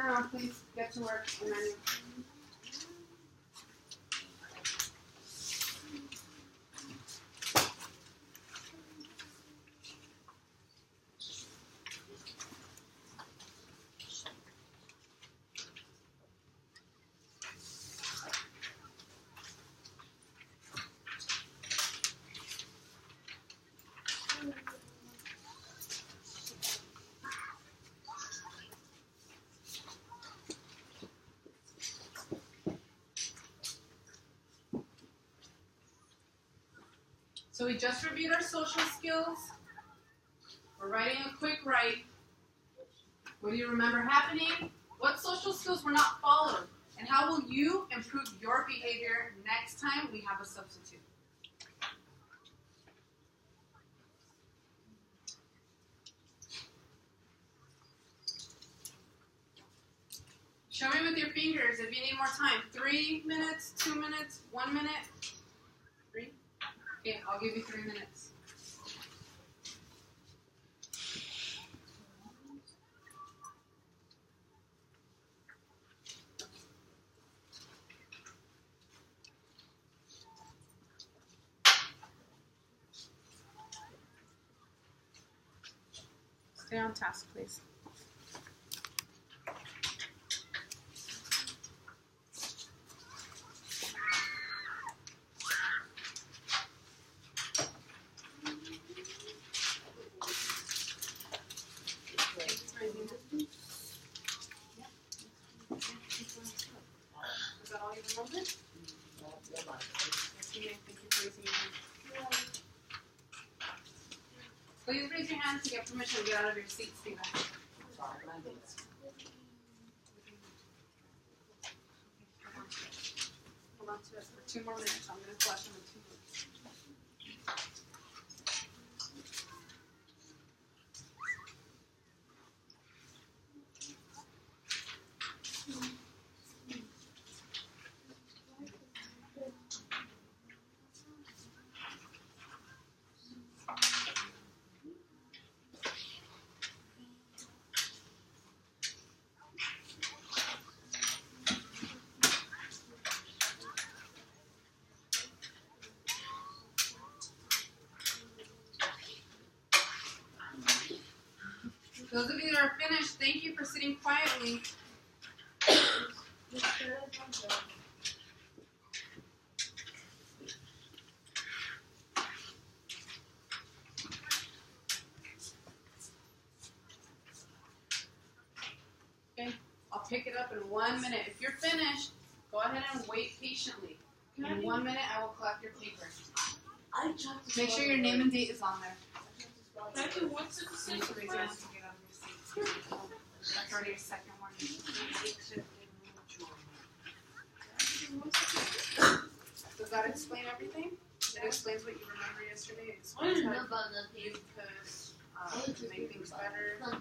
around, please. Get to work. Emmanuel. So we just reviewed our social skills. We're writing a quick write. What do you remember happening? What social skills were not followed? And how will you improve your behavior next time we have a substitute? Show me with your fingers if you need more time. 3 minutes, 2 minutes, 1 minute. 3? Okay, I'll give you 3 minutes. Stay on task, please. Is that all you remember? Please raise your hands to get permission to get out of your seat, Stephen. Hold on to it for 2 more minutes. I'm going to flash them in 2 minutes. Those of you that are finished, thank you for sitting quietly. Okay, I'll pick it up in 1 minute. If you're finished, go ahead and wait patiently. In 1 minute, I will collect your paper. Make sure your name and date is on there. You need to raise your hand to get out of your seat. That's already your second one. Does that explain everything? It explains what you remember yesterday. It explains how you could make things better. Tell me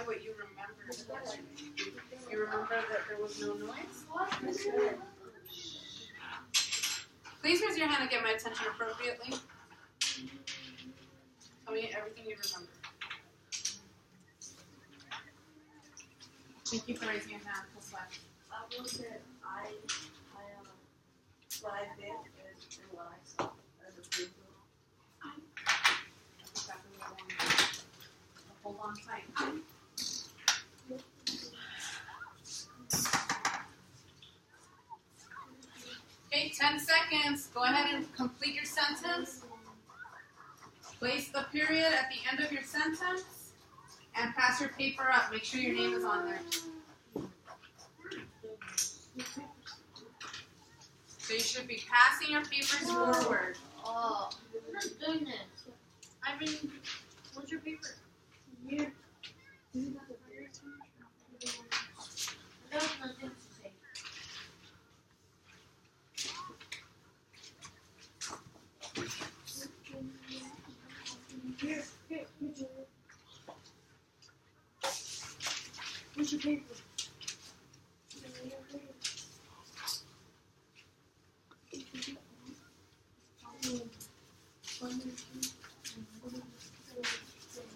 what you remember. You remember that there was no noise? Please raise your hand and get my attention appropriately. Tell me everything you remember. Thank you for raising your hand. What's left? What I did and what I saw as a preview. That's exactly what I wanted. Hold on tight. Okay, 10 seconds. Go ahead and complete your sentence. Place the period at the end of your sentence and pass your paper up. Make sure your name is on there. So you should be passing your papers forward. Oh, my goodness. I mean, what's your paper? Here. I have nothing to say. Here, where's your paper?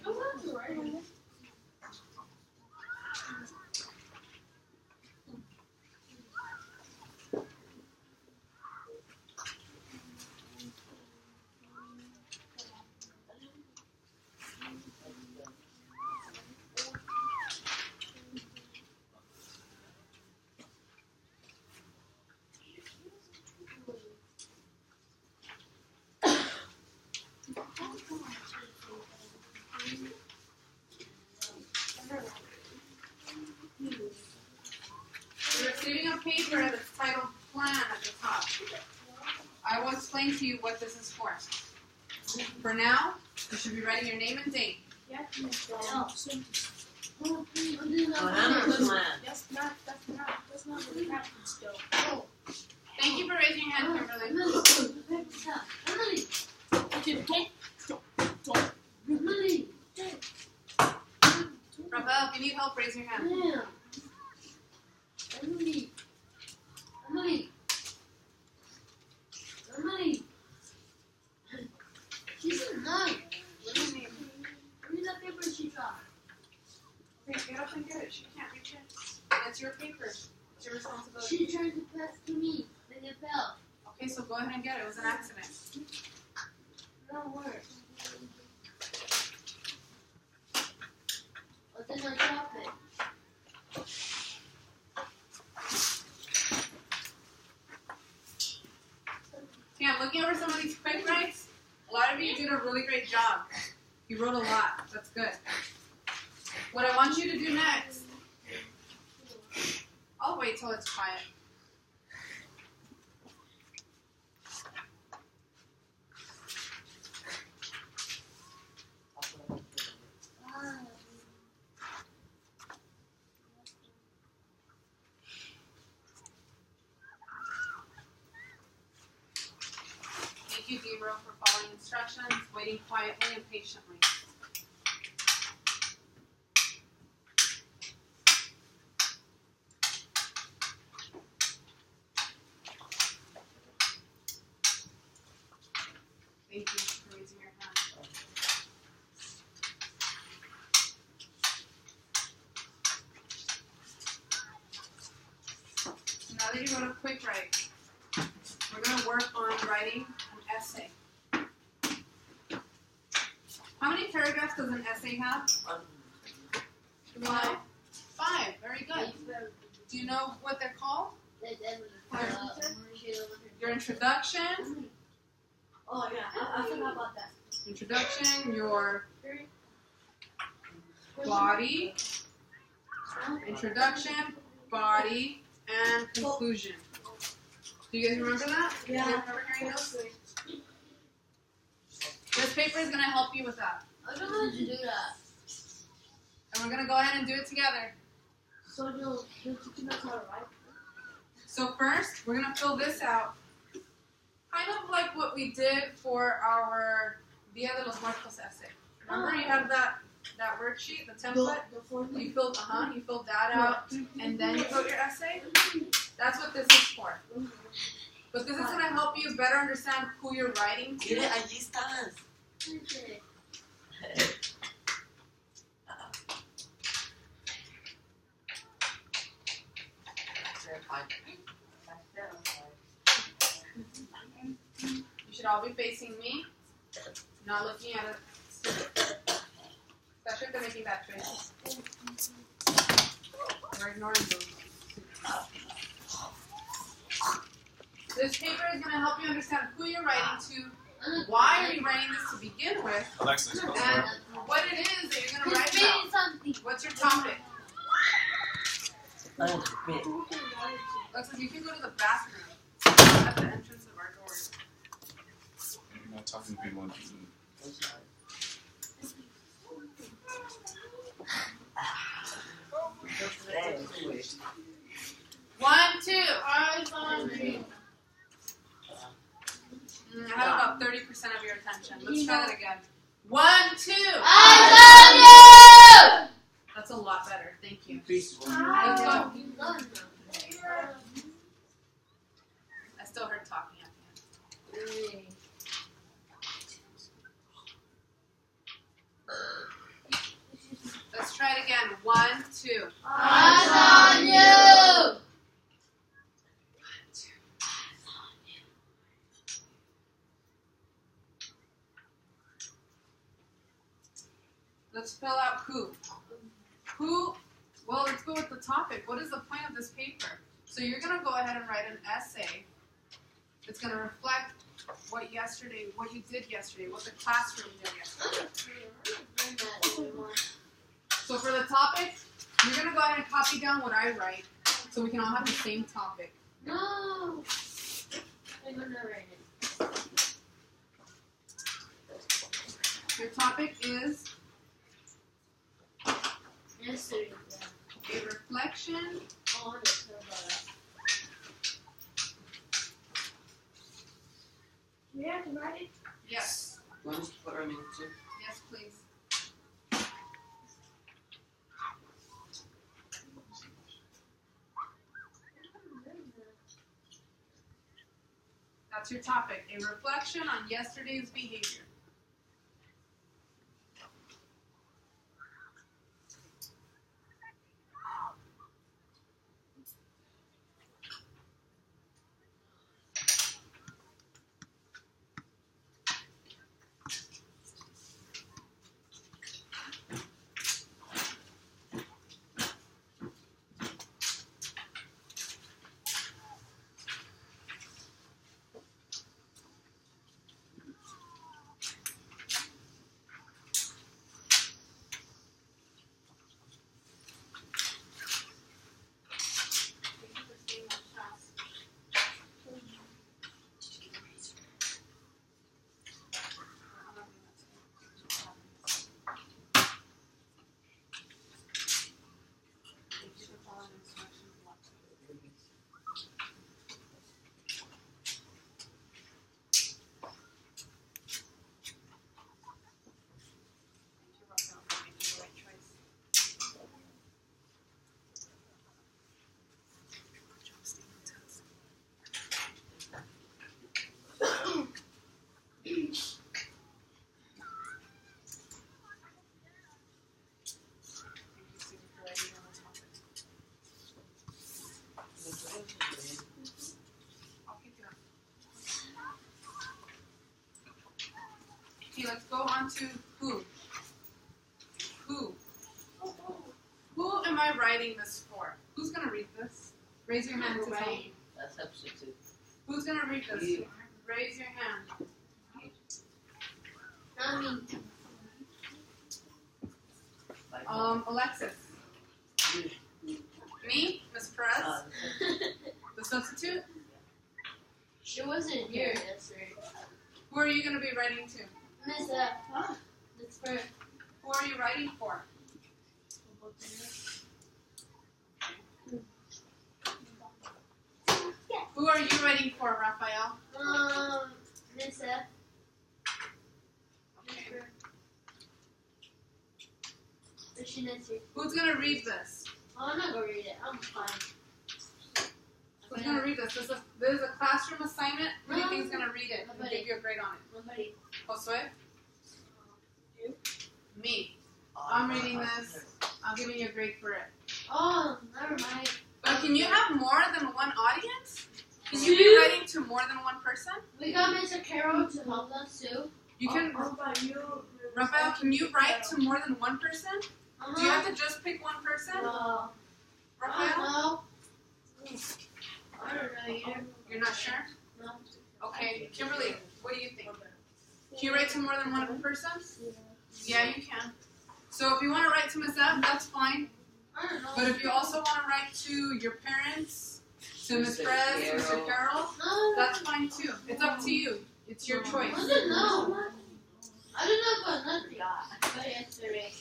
Oh, that's right. You're receiving a paper that's titled Plan at the top. I will explain to you what this is for. For now, you should be writing your name and date. That's not what happens, though. Thank you for raising your hand, Kimberly. Rafael, if you need help, raise your hand. Emily. She's a nine. What do you mean? Read that paper she dropped. Okay, get up and get it. She can't reach it. It's your paper. It's your responsibility. She tried to pass to me, then it fell. Okay, so go ahead and get it. It was an accident. No worse. But then I dropped it. Yeah, I'm looking over some of these quick writes. A lot of you did a really great job. You wrote a lot. That's good. What I want you to do next, I'll wait till it's quiet. Thank you, Gabriel, for following instructions, waiting quietly and patiently. Thank you for raising your hand. Now that you wrote a quick write, we're going to work on writing an essay. How many paragraphs does an essay have? 5? 5. Very good. Do you know what they're called? Your introduction. Oh yeah, I forgot about that. Introduction, your body. Introduction, body, and conclusion. Do you guys remember that? Yeah. Do you remember hearing those? This paper is going to help you with that. I don't know how to do that. And we're going to go ahead and do it together. So you'll teach us how to write? So first, we're going to fill this out. Kind of like what we did for our Dia de los Muertos essay. Remember you have that worksheet, the template? You filled that out, and then you wrote your essay? That's what this is for. But this is going to help you better understand who you're writing to. Allí estás. Okay. You should all be facing me, not looking at it. Especially if they're making bad choices. We're ignoring those. This paper is going to help you understand who you're writing to, why are you writing this to begin with, Alexis, and what it is that you're going to write about. What's your topic? Alexis, you can go to the bathroom at the entrance of our doors. You're not talking to people on TV. 1, 2. I have about 30% of your attention. Let's try that again. 1, 2. That's a lot better. Thank you. Let's go. I still heard talking at the end. Let's try it again. 1, 2. Let's fill out who. Who, well, let's go with the topic. What is the point of this paper? So you're going to go ahead and write an essay. It's going to reflect what you did yesterday, what the classroom did yesterday. So for the topic, you're going to go ahead and copy down what I write so we can all have the same topic. No! I'm going to write it. Your topic is Yesterday. a reflection. Oh, I don't know about that. Do we have to write it? Yes. Do I need to put our name too? Yes, please. That's your topic, a reflection on yesterday's behavior. Okay, let's go on to who. Who? Who am I writing this for? Who's going to read this? Raise your hand to tell me. That's substitute. Who's going to read this? You. Raise your hand. Not me. Alexis. Me? Miss Perez? The substitute? She wasn't here yesterday. Who are you going to be writing to? Miss, that's for. Who are you writing for? Who are you writing for, Raphael? Miss F. Okay. Who's Who's going to read this? I'm not gonna read it. I'm fine. Who's going to read this? This is a classroom assignment. Who do you think is going to read it and Nobody. give you a grade on it? Nobody. Josue? You? Me. I'm reading this. I'm giving you a grade for it. Oh, never mind. But can you have more than one audience? Can you be Two? writing to more than one person? We got Mr. Carroll to help us too. You can, Raphael, can you write to more than one person? Do you have to just pick one person? No. I Raphael? don't know. I don't know either. You're not sure? No. Okay, Kimberly, what do you think? Can you write to more than one person? Yeah, you can. So if you want to write to Miss F, that's fine. I don't know. But if you also want to write to your parents, to Miss Perez, to Mr. Carroll, No. that's fine too. It's up to you. It's your choice. I don't know. I don't know about nothing. But yesterday.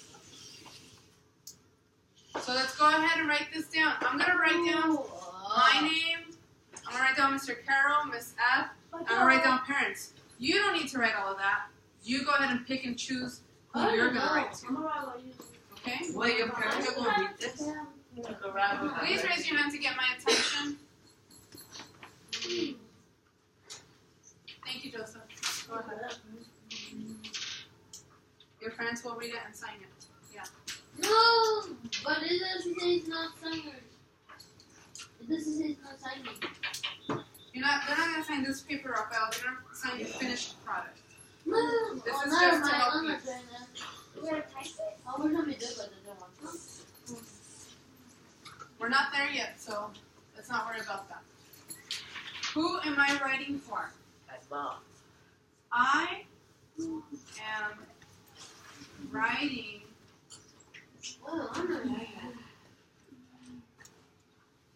So let's go ahead and write this down. I'm going to write down my name. I'm going to write down Mr. Carroll, Miss F. I'm going to write down parents. You don't need to write all of that. You go ahead and pick and choose who you're going to write to. Okay? Wait, your parents are going to read this? Please raise your hand to get my attention. Thank you, Joseph. Go ahead. Your parents will read it and sign it. Yeah. No, but it doesn't say it's not signed. It doesn't say it's not signed. They're not going to sign this paper, Raphael. They're going to sign the finished product. No, This oh, is never just to mind. help I'm you. not doing that. We're gonna type it? Oh, we're gonna do it, but they don't want to. We're not there yet, so let's not worry about that. Who am I writing for? My mom. I am writing Oh, I'm not like that.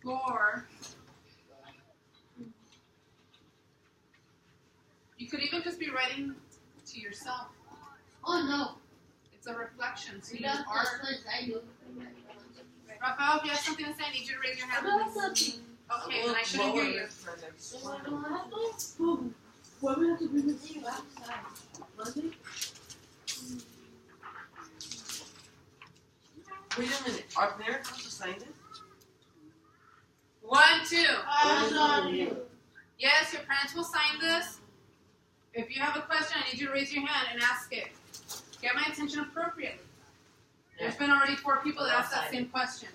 for. You could even just be writing to yourself. Oh no. It's a reflection. So We you don't are. I do. Raphael, if you have something to say, I need you to raise your hand. Please. Okay, then I shouldn't hear you. Why we have to bring the thing outside? Monday? Wait a minute. Are parents supposed to sign this? 1, 2. Sorry. Yes, your parents will sign this. If you have a question, I need you to raise your hand and ask it. Get my attention appropriately. There's been already 4 people that asked that same question.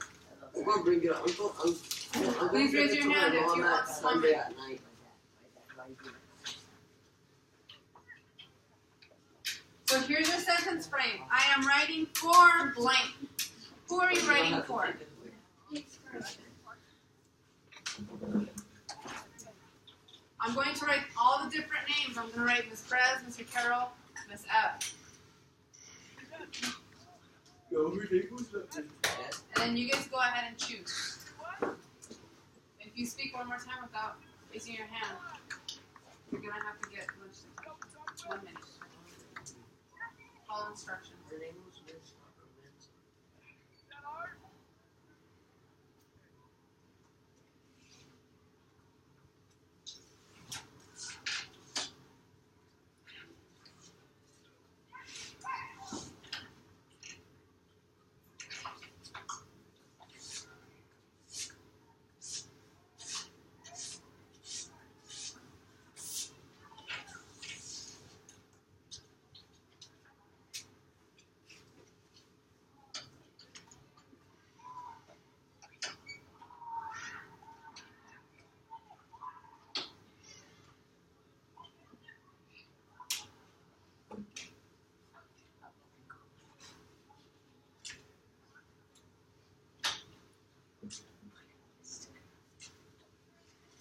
I'm gonna bring it up. Please raise your hand if you want Sunday at night. So here's your sentence frame. I am writing for blank. Who are you writing for? I'm going to write all the different names. I'm going to write Miss Perez, Mr. Carroll, Miss F. And then you guys go ahead and choose. If you speak one more time without raising your hand, you're going to have to get lunch. 1 minute. Follow instructions.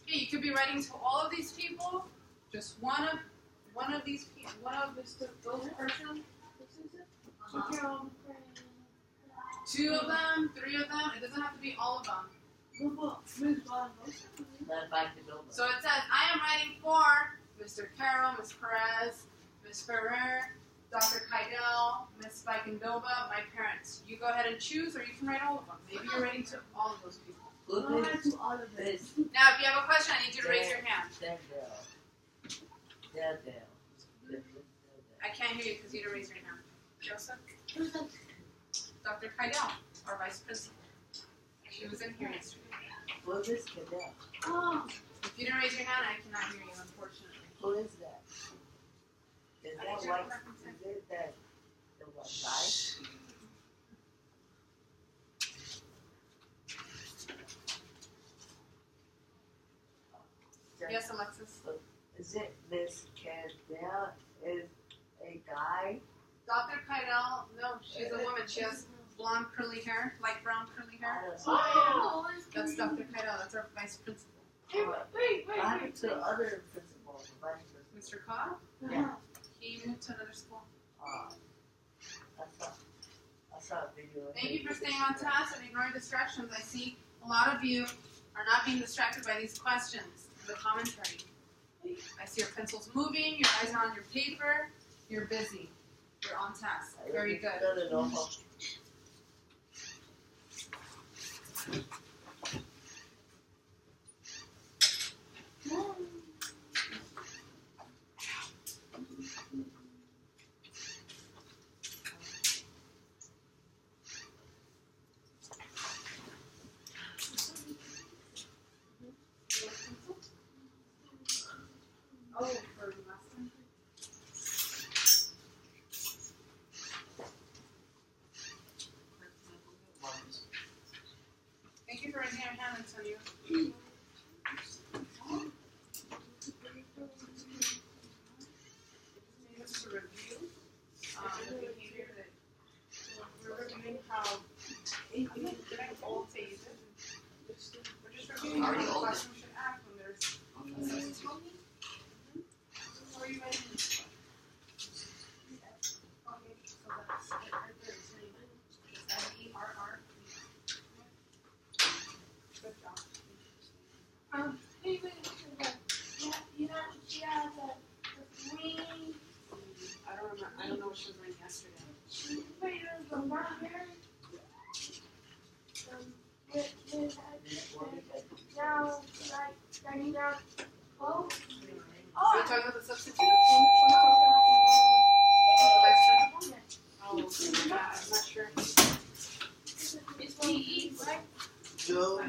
Okay, you could be writing to all of these people, just one of these people, those persons. 2 of them, 3 of them. It doesn't have to be all of them. So it says, I am writing for Mr. Carroll, Miss Perez, Miss Ferrer, Dr. Kydell, Miss Vikendova, my parents. You go ahead and choose, or you can write all of them. Maybe you're writing to all of those people. Now, if you have a question, I need you to raise your hand. I can't hear you because you didn't raise your hand. Joseph? Dr. Kydell, our vice principal. She was in here yesterday. Oh. If you didn't raise your hand, I cannot hear you, unfortunately. Who is that? Is that white? Is it that the white guy? Yes, Alexis. Is it Miss Candell? Is a guy? Dr. Kydell, no, she's a woman. She has blonde curly hair, light brown curly hair. Oh. That's Dr. Kydell. That's our vice principal. What happened to the other principal? The vice principal? Mr. Cobb? Yeah. He moved to another school. I saw a video. Thank you for staying on task and ignoring distractions. I see a lot of you are not being distracted by these questions, the commentary. I see your pencils moving, your eyes are on your paper, you're busy. You're on task. Very good. Oh, for lesson. Thank you for raising your hand, Antonio. This is a review. The behavior that we're reviewing how getting old phases. We're just reviewing how the classroom should act when there's a substitute. What are you writing? don't know what she was doing yesterday. Now, like, starting down. Oh. Are you talking about the substitute? Oh, yeah, I'm not sure. It's PE, right? Joe,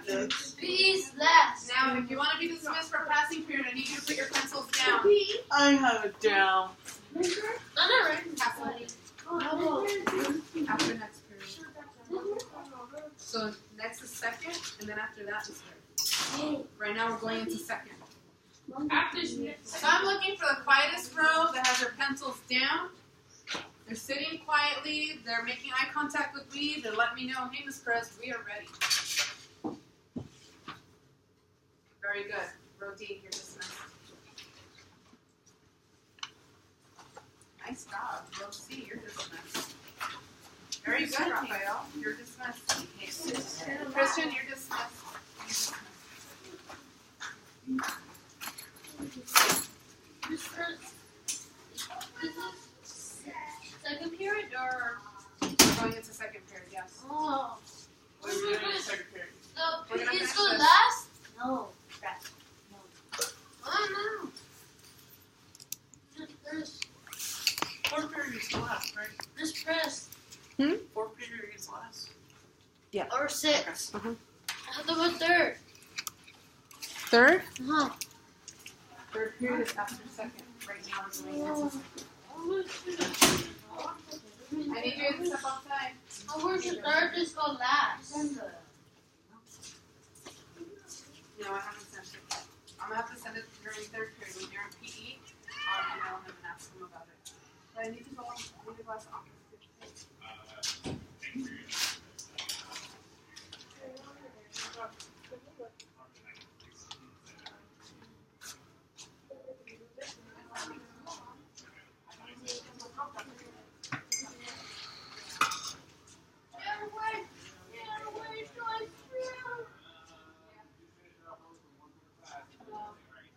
PE's last. Now, if you want to be dismissed for passing period, I need you to put your pencils down. I have it down. I'm not ready. After next period. So next is second, and then after that is third. Right now we're going into second. So I'm looking for the quietest row that has their pencils down. They're sitting quietly. They're making eye contact with me. They're letting me know, hey, Miss Perez, we are ready. Very good. Row D, you're dismissed. Nice job. Row C, you're dismissed. Very good, Raphael. You're dismissed. Christian, you're dismissed. Second period or? Going into second period, yes. Oh. What are we doing in the second period? The We're gonna PE's finish go this. last? No. Oh, no. First, Fourth period is last, right? just press. Fourth period is last. Or six. Okay. I have to go third. Third? Uh-huh. Third period is after second. Right now we're going into second. I need you to step outside. I wish the third just go last. No, I haven't sent it. I'm gonna have to send it during third period. When you're in PE, I'll email him and ask him about it. But I need to go to the glass office.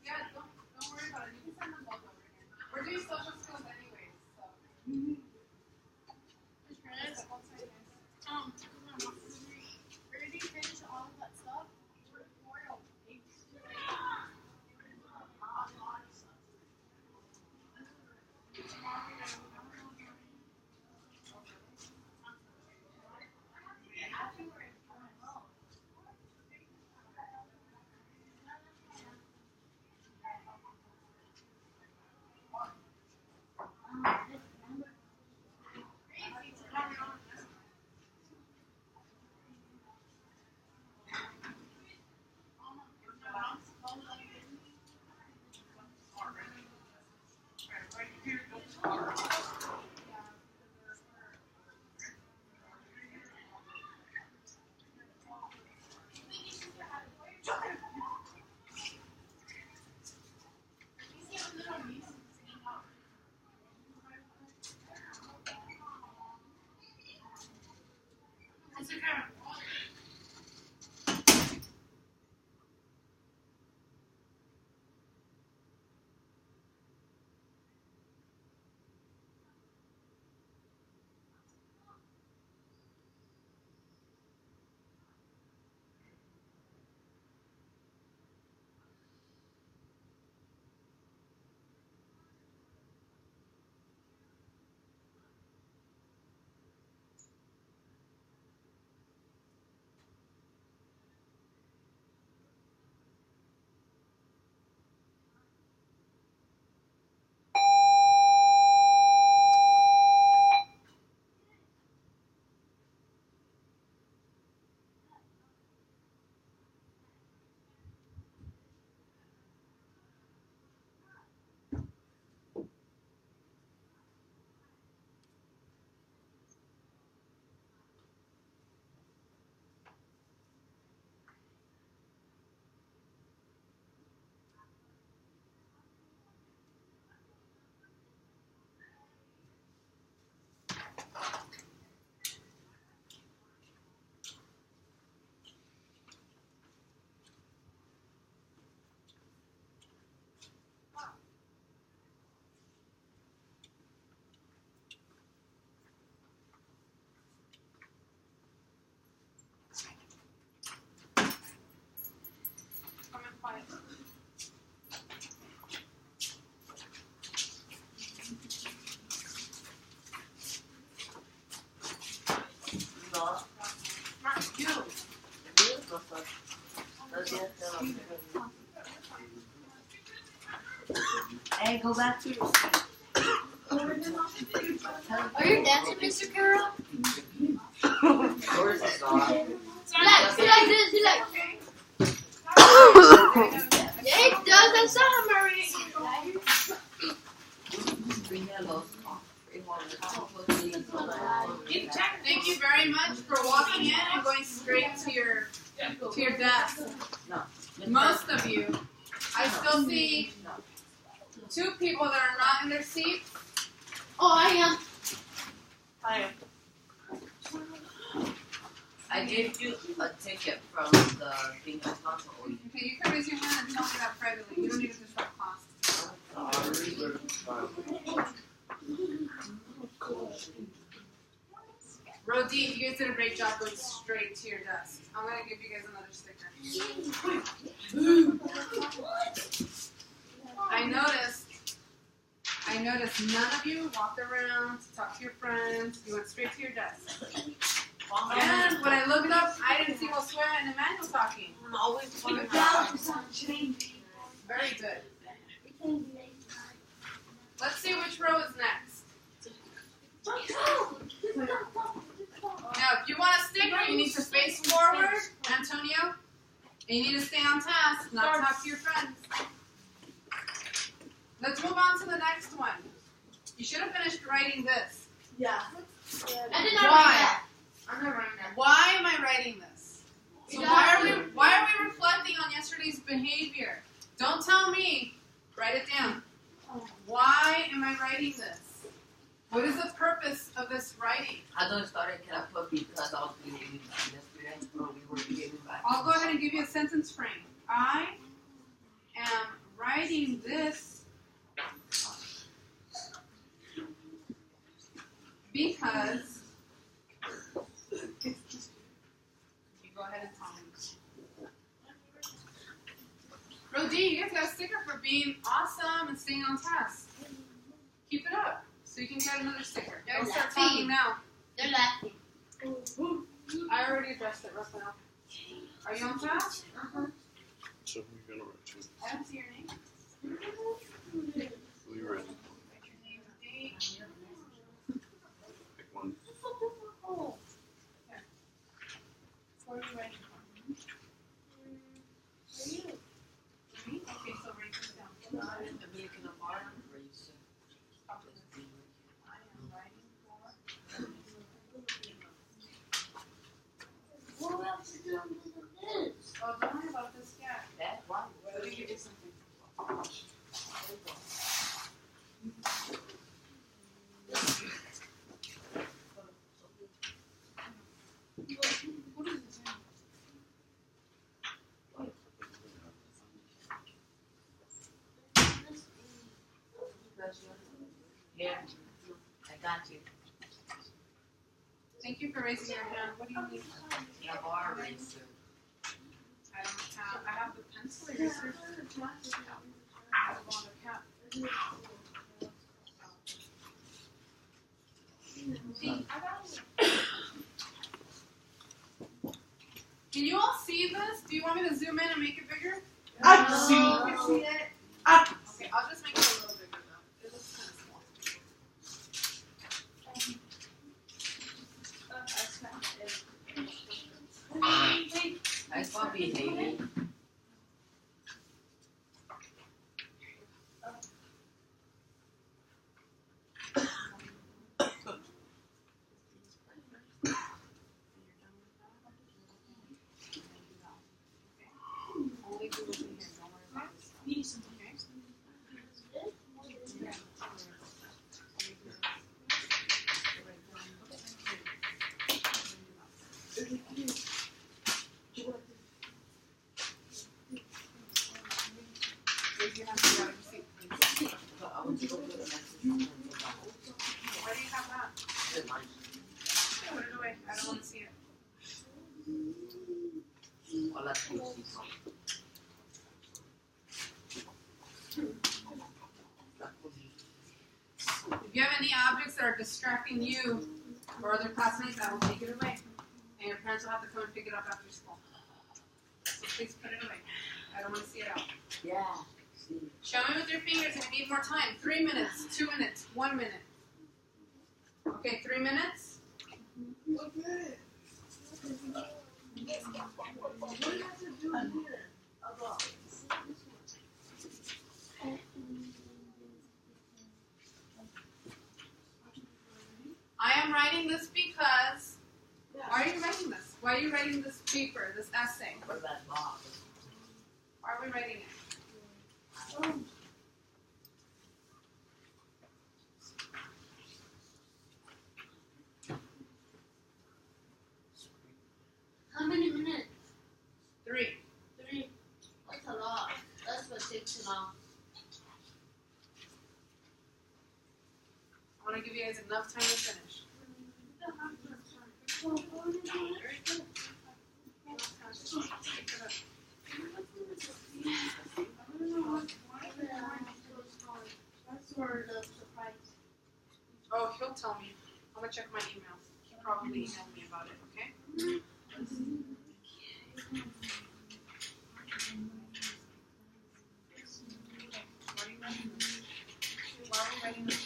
Yeah, don't worry about it. You can send them both over here. We're doing social skills anyways, so. Already finished all of that stuff? Hey, go back to your seat. Are you dancing, Mr. Carroll? Yours is on. Like this, he like. Yeah, it does. I saw him already. Three yellows. Thank you very much for walking in and going straight to your desk. No. Most of you. I still see 2 people that are not in their seats. Oh, I am. I am. I gave you a ticket from the thing that's not so old. Okay, you can raise your hand and tell me that privately. You don't need to disrupt class. Rodi, you guys did a great job going straight to your desk. I'm going to give you guys another sticker. I noticed none of you walked around to talk to your friends. You went straight to your desk. And when I looked up, I didn't see Josue and Emmanuel talking. I'm always fun. Very good. Let's see which row is next. Now, if you want a sticker, you need to face forward, Antonio. And you need to stay on task, not talk to your friends. Let's move on to the next one. You should have finished writing this. Yeah. I did not Why? write that. I'm not writing that. Why am I writing this? So why are we reflecting on yesterday's behavior? Don't tell me. Write it down. Why am I writing this? What is the purpose of this writing? I don't start it, can I put because I was behaving back yesterday, or we were behaving back? I'll go ahead and give you a sentence frame. I am writing this because you go ahead and tell me. Rodi, you guys got a sticker for being awesome and staying on task. Keep it up so you can get another sticker. They're Don't start laughing. talking now. They're laughing. I already addressed it, Rafael. Are you on task? So we're gonna write you. I don't see your name. We ready? Write your name and date. Pick one. Where are you writing from? Me? Okay, so write this down. I am writing for. What else is on this? Oh, don't worry about this yet. That's why. Let me give you something. What is this? Yeah, I got you. Thank you for raising your hand. What do you need? The bar eraser. I don't have. I have the pencil eraser. I have on the cap. Can you all see this? Do you want me to zoom in and make it bigger? I can see. You can see it? I Okay, I'll just make it a little bigger though. It looks kind of small. I saw behaving. Only do what's in here. Don't worry about this stuff. Raise your hand so you have your seat, please. I want to go to the next. Why do you have that? Put it away. I don't want to see it. Hola, Crucito. If you have any objects that are distracting you or other classmates, I will take it away. And your parents will have to come and pick it up after school. So please put it away. I don't want to see it out. Yeah. Show me with your fingers if you need more time. 3 minutes, 2 minutes, 1 minute. Okay, 3 minutes. I am writing this because. Why are you writing this? Why are you writing this paper, this essay? What about Bob? Why are we writing it? How many minutes? 3. 3. That's a lot. That's what takes too long. I want to give you guys enough time to finish. That's for the surprise. Oh, he'll tell me. I'm gonna check my emails. He probably emailed me about it, okay? Why are we writing this?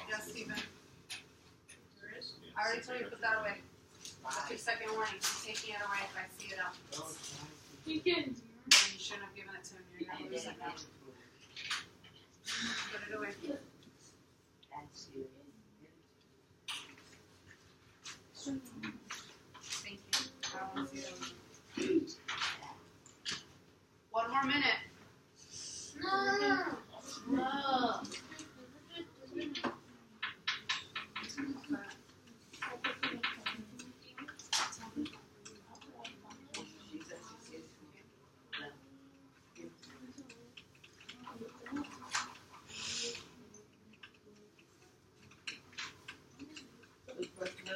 Yes, Steven. I already told you to put that away. That's your second warning. I'm taking it away if I see it out. You can. Then you shouldn't have given it to him. You're gonna lose it now. Put it away. That's you. Thank you. I don't want to see it. 1 more minute. No. No.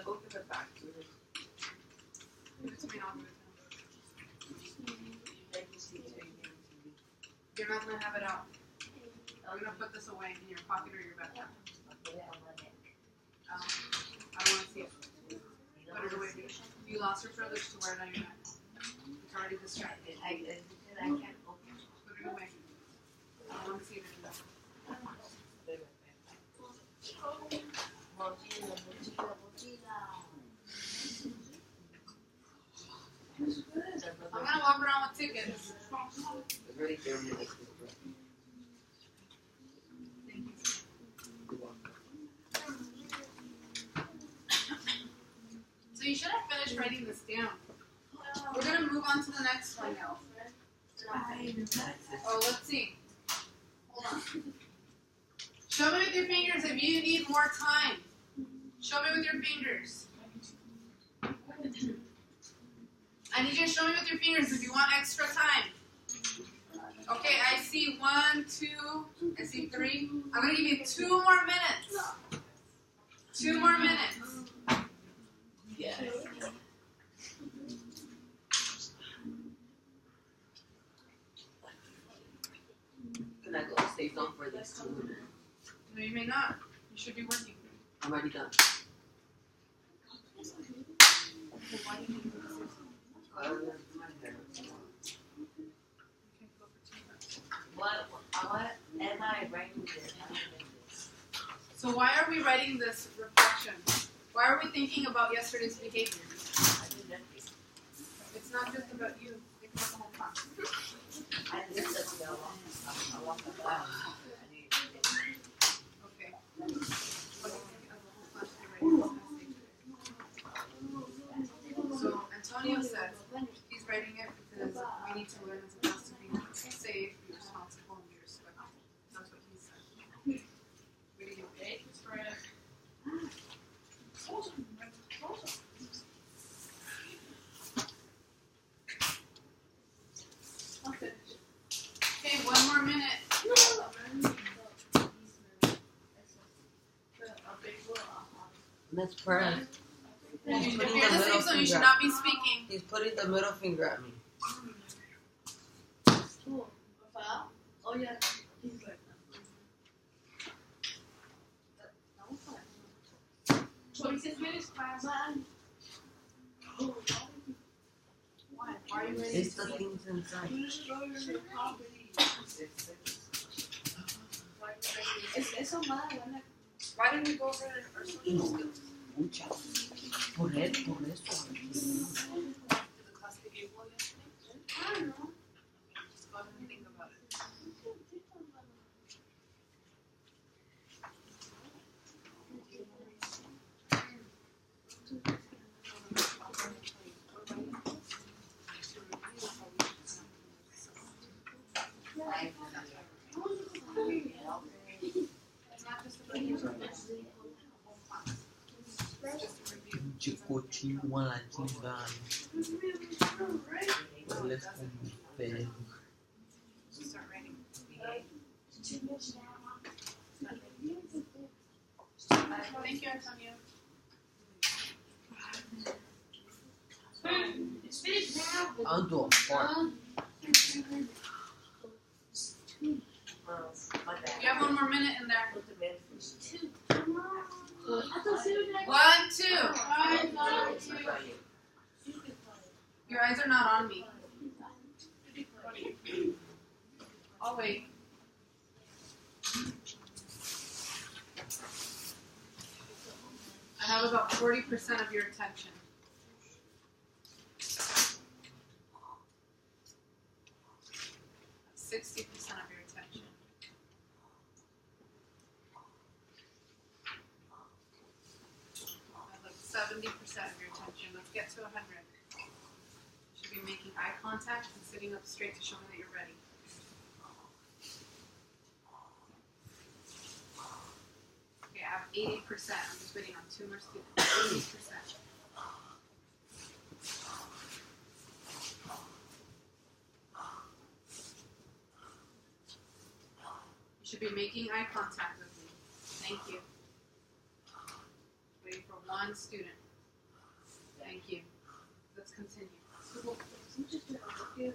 Go to the back to this. Give it to me. I'll give it to him. Take the seat so you can see. You're not gonna have it out. I'm gonna put this away in your pocket or your backpack. Put it on my neck. I don't want to see it. Put it away. You lost your privilege to wear it on your neck. It's already distracted. I can't open it. Put it away. I don't want to see it anymore. Mochila, mochila, mochila. I'm gonna walk around with tickets. It's really 30 minutes. Thank you. So you should have finished writing this down. We're gonna move on to the next one now. Oh, let's see. Hold on. Show me with your fingers if you need more time. Show me with your fingers. I need you to show me with your fingers if you want extra time. Okay, I see 1, 2, I see 3. I'm gonna give you 2 more minutes. 2 more minutes. Yes. Can I go stay home for this 2 minutes? No, you may not. You should be working. I'm already done. Okay, why do you need to do this? I don't have time there. Okay, go for 2 minutes. What am I writing this? So why are we writing this reflection? Why are we thinking about yesterday's behavior? I did nothing. It's not just about you. It's about the whole class. I did nothing. I walked the class. I need to get Okay. But you think as a whole class you're writing this essay. So Antonio says he's writing it because we need to learn as a class to be safe, be responsible, and be respectful. That's what he said. What do you think? I'll finish. Let's pray. If He's you're putting in the the middle safe zone, you should finger. not be speaking. He's putting the middle finger at me. Cool. Rafael? Oh, yeah. He's like that. 26 minutes, class. Why? Why are you ready It's to the speak? things inside. Es mala, buena. Why didn't we go over our social skills? Mucha. Por eso. Did the class give you one yesterday? I don't know. Just go ahead and think about it. It's not just about you. It's just a review. Chico chingo a la chingada. Les confío. Just start writing. Thank you, Antonio. It's finished now. I'll do a part. My bad. You have one more minute in there. Put the man Two. Come on. I thought she was like, 1, 2. Your eyes are not on me. I'll wait. I have about 40% of your attention. That's 60% of your attention. I have like 70% of your attention. Let's get to 100. You should be making eye contact and sitting up straight to show me that you're ready. Okay, I have 80%. I'm just waiting on 2 more students. 80%. You should be making eye contact with me. Thank you. Waiting for 1 student. Thank you. Let's continue. You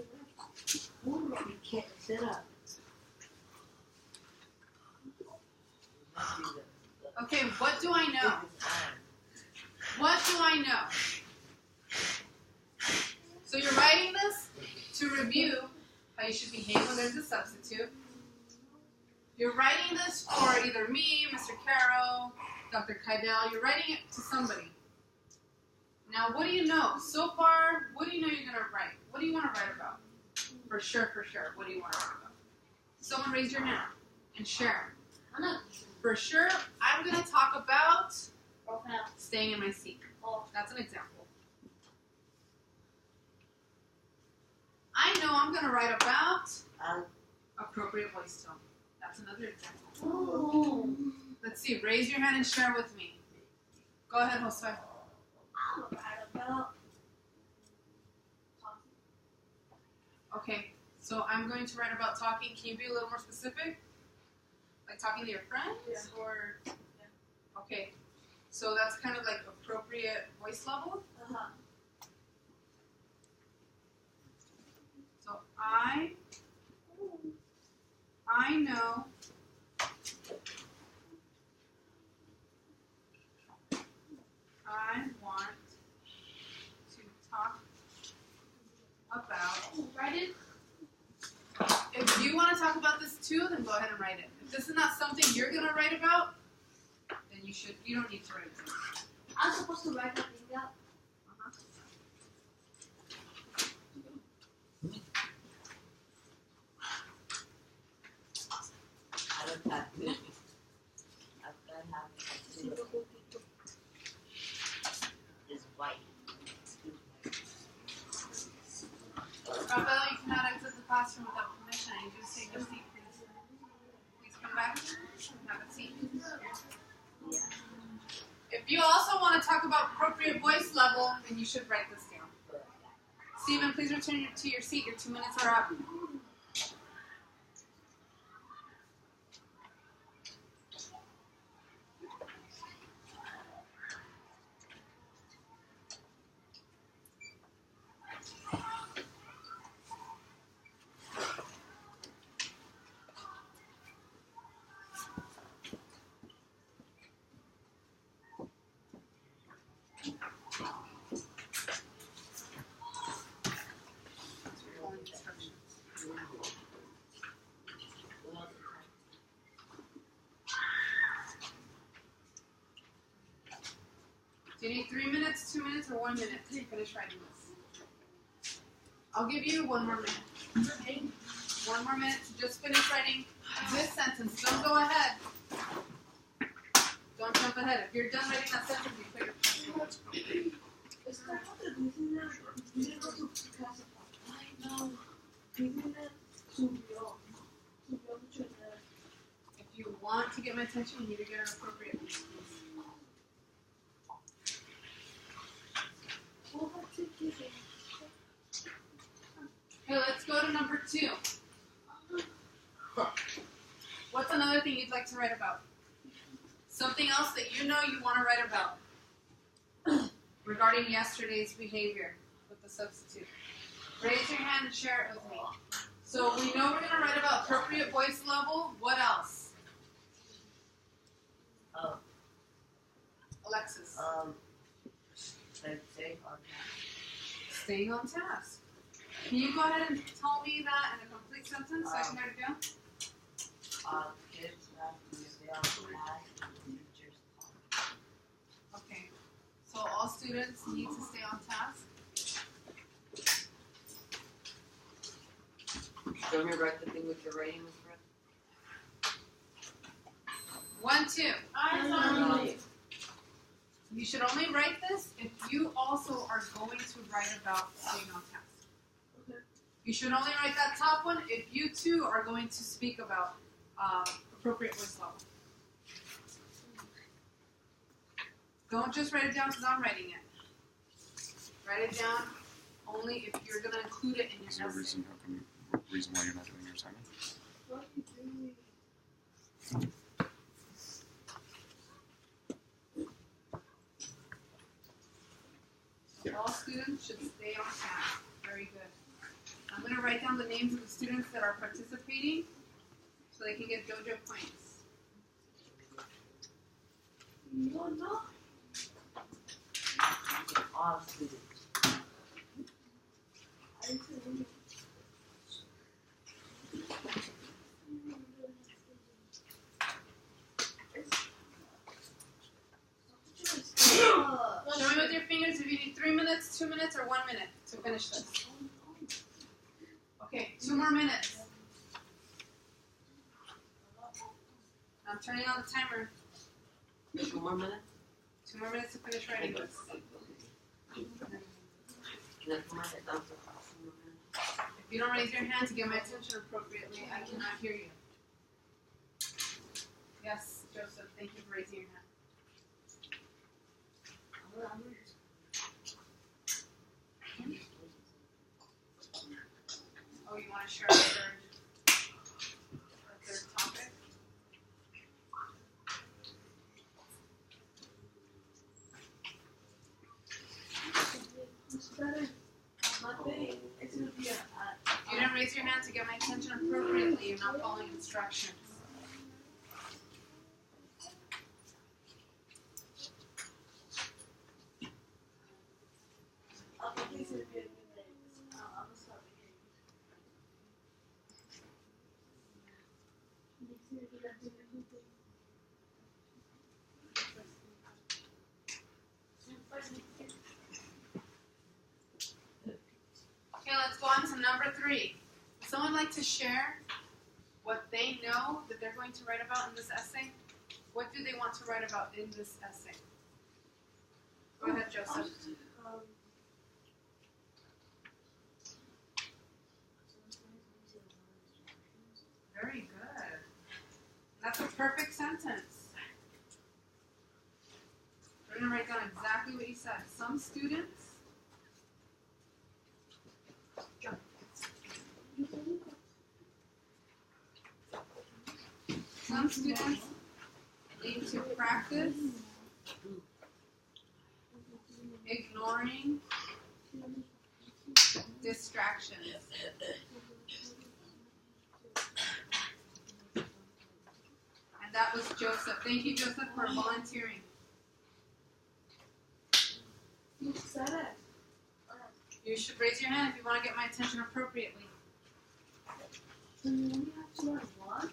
can't sit up. Okay, what do I know? What do I know? So you're writing this to review how you should behave when there's a substitute. You're writing this for either me, Mr. Caro, Dr. Kydell. You're writing it to somebody. Now, what do you know? So far, what do you know you're going to write? What do you want to write about? For sure. What do you want to write about? Someone raise your hand and share. I'm not. For sure, I'm going to talk about Rafael. staying in my seat. Oh. That's an example. I know I'm going to write about appropriate voice tone. That's another example. Oh. Let's see. Raise your hand and share with me. Go ahead, Josue. I'm gonna write about talking. Okay, so I'm going to write about talking. Can you be a little more specific? Like talking to your friends? Yeah. Or okay, so that's kind of like appropriate voice level. Uh-huh. So I know I want to talk about. Write it. If you want to talk about this too, then go ahead and write it. If this is not something you're gonna write about, then you don't need to write it. I'm supposed to write that thing out. I don't have to. I've got to have this white. Rafael, you cannot exit the classroom without permission. I need you to take your seat, please. Please come back and have a seat. If you also want to talk about appropriate voice level, then you should write this down. Stephen, please return to your seat. Your 2 minutes are up. Do you need 3 minutes, 2 minutes, or 1 minute to finish writing this? I'll give you 1 more minute. 1 more minute to just finish writing this sentence. Don't go ahead. Don't jump ahead. If you're done writing that sentence, you put your pencil. If you want to get my attention, you need to get an appropriate piece. Okay, let's go to number 2. What's another thing you'd like to write about? Something else that you know you want to write about regarding yesterday's behavior with the substitute. Raise your hand and share it with me. So we know we're going to write about appropriate voice level. What else? Alexis. Staying on task. Can you go ahead and tell me that in a complete sentence so I can write it down? Kids have to stay on task and teachers talk. Okay. So all students need to stay on task. Do you want me to write the thing with your writing, Miss Brett? 1, 2. You should only write this if you also are going to write about staying on task. Okay. You should only write that top one if you too are going to speak about appropriate voice level. Don't just write it down because I'm writing it. Write it down only if you're going to include it in your Is there a essay. reason why you're not doing your assignment? What are you doing? All students should stay on task. Very good. I'm going to write down the names of the students that are participating so they can get JoJo points. No. All students. Show me with your fingers if you need 3 minutes, 2 minutes, or 1 minute to finish this. Okay, 2 more minutes. I'm turning on the timer. 2 more minutes? 2 more minutes to finish writing this. Can I come on it down for 2 more minutes? If you don't raise your hand to get my attention appropriately, I cannot hear you. Yes, Joseph, thank you for raising your hand. Oh, you want to share a third topic? It's better. Nothing. It's gonna be If you didn't raise your hand to get my attention appropriately, you're not following instructions. Okay, let's go on to number 3. Would someone like to share what they know that they're going to write about in this essay? What do they want to write about in this essay? Go ahead, Joseph. Very good. That's a perfect sentence. We're going to write down exactly what you said. Some students need to practice ignoring distractions. And that was Joseph. Thank you, Joseph, for volunteering. You said it. You should raise your hand if you want to get my attention appropriately. So you only have to learn one?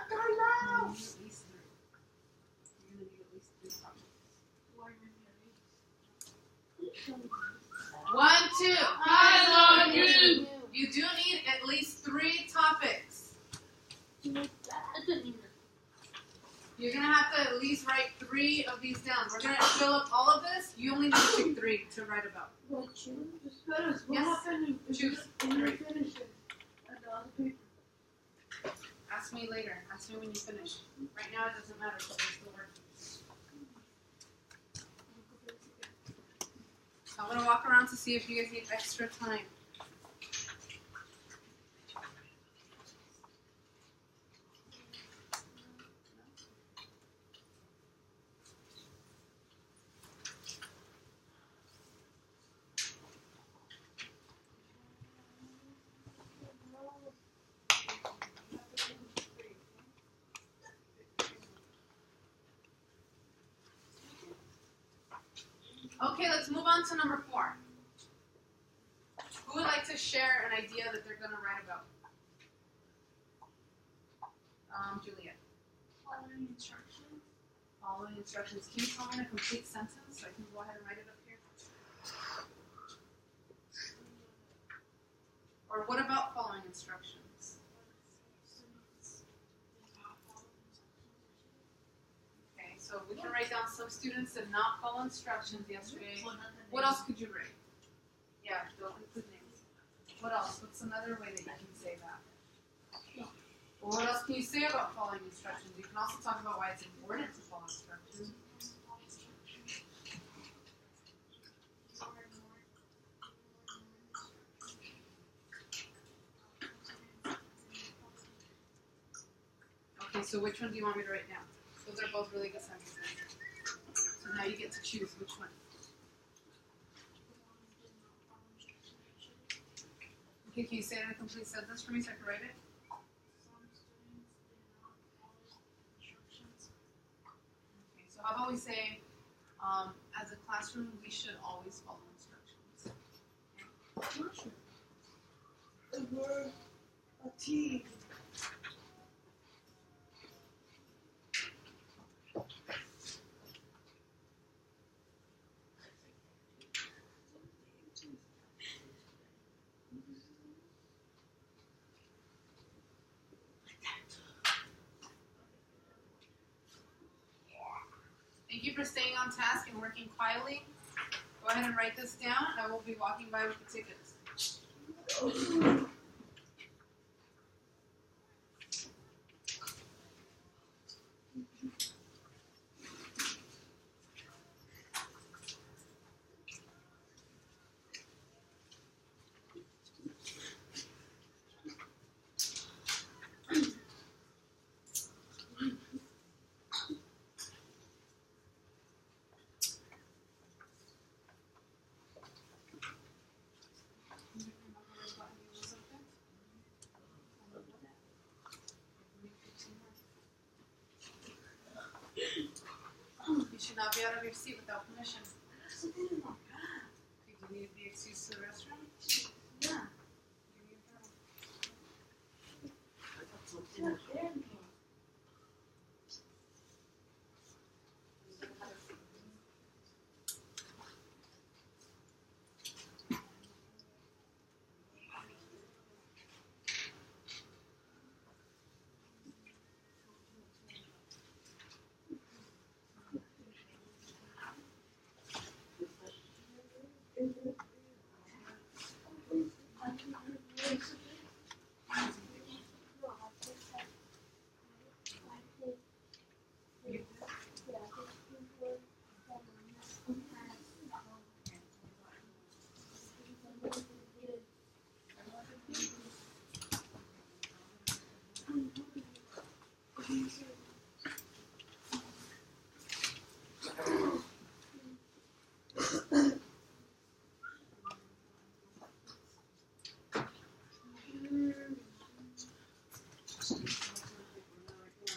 You're going to need at least 3. You're going to need at least 3 topics. Why are you making a race? 1, 2. I love you. You do need at least 3 topics. You're going to have to at least write 3 of these down. We're going to fill up all of this. You only need to pick 3 to write about. What happened Choose. when you finish it? Another paper. Ask me later. Ask me when you finish. Right now it doesn't matter because we're still working. I'm going to walk around to see if you guys need extra time. Okay, let's move on to number 4. Who would like to share an idea that they're going to write about? Juliet. Following instructions. Following instructions. Can you tell me in a complete sentence so I can go ahead and write it up here? Or what about following instructions? Okay, so we can write down some students did not follow instructions yesterday. What else could you write? Yeah, don't include names. What else? What's another way that you can say that? Well, what else can you say about following instructions? You can also talk about why it's important to follow instructions. Okay, so which one do you want me to write down? Those are both really good sentences. So now you get to choose which one. Okay, can you say it in a complete sentence for me so I can write it? Okay, so how about we say, as a classroom, we should always follow instructions. We're a team. Thank you for staying on task and working quietly. Go ahead and write this down. I will be walking by with the tickets. You should not be out of your seat without permission. Did you need to be excused to the restroom? Yeah.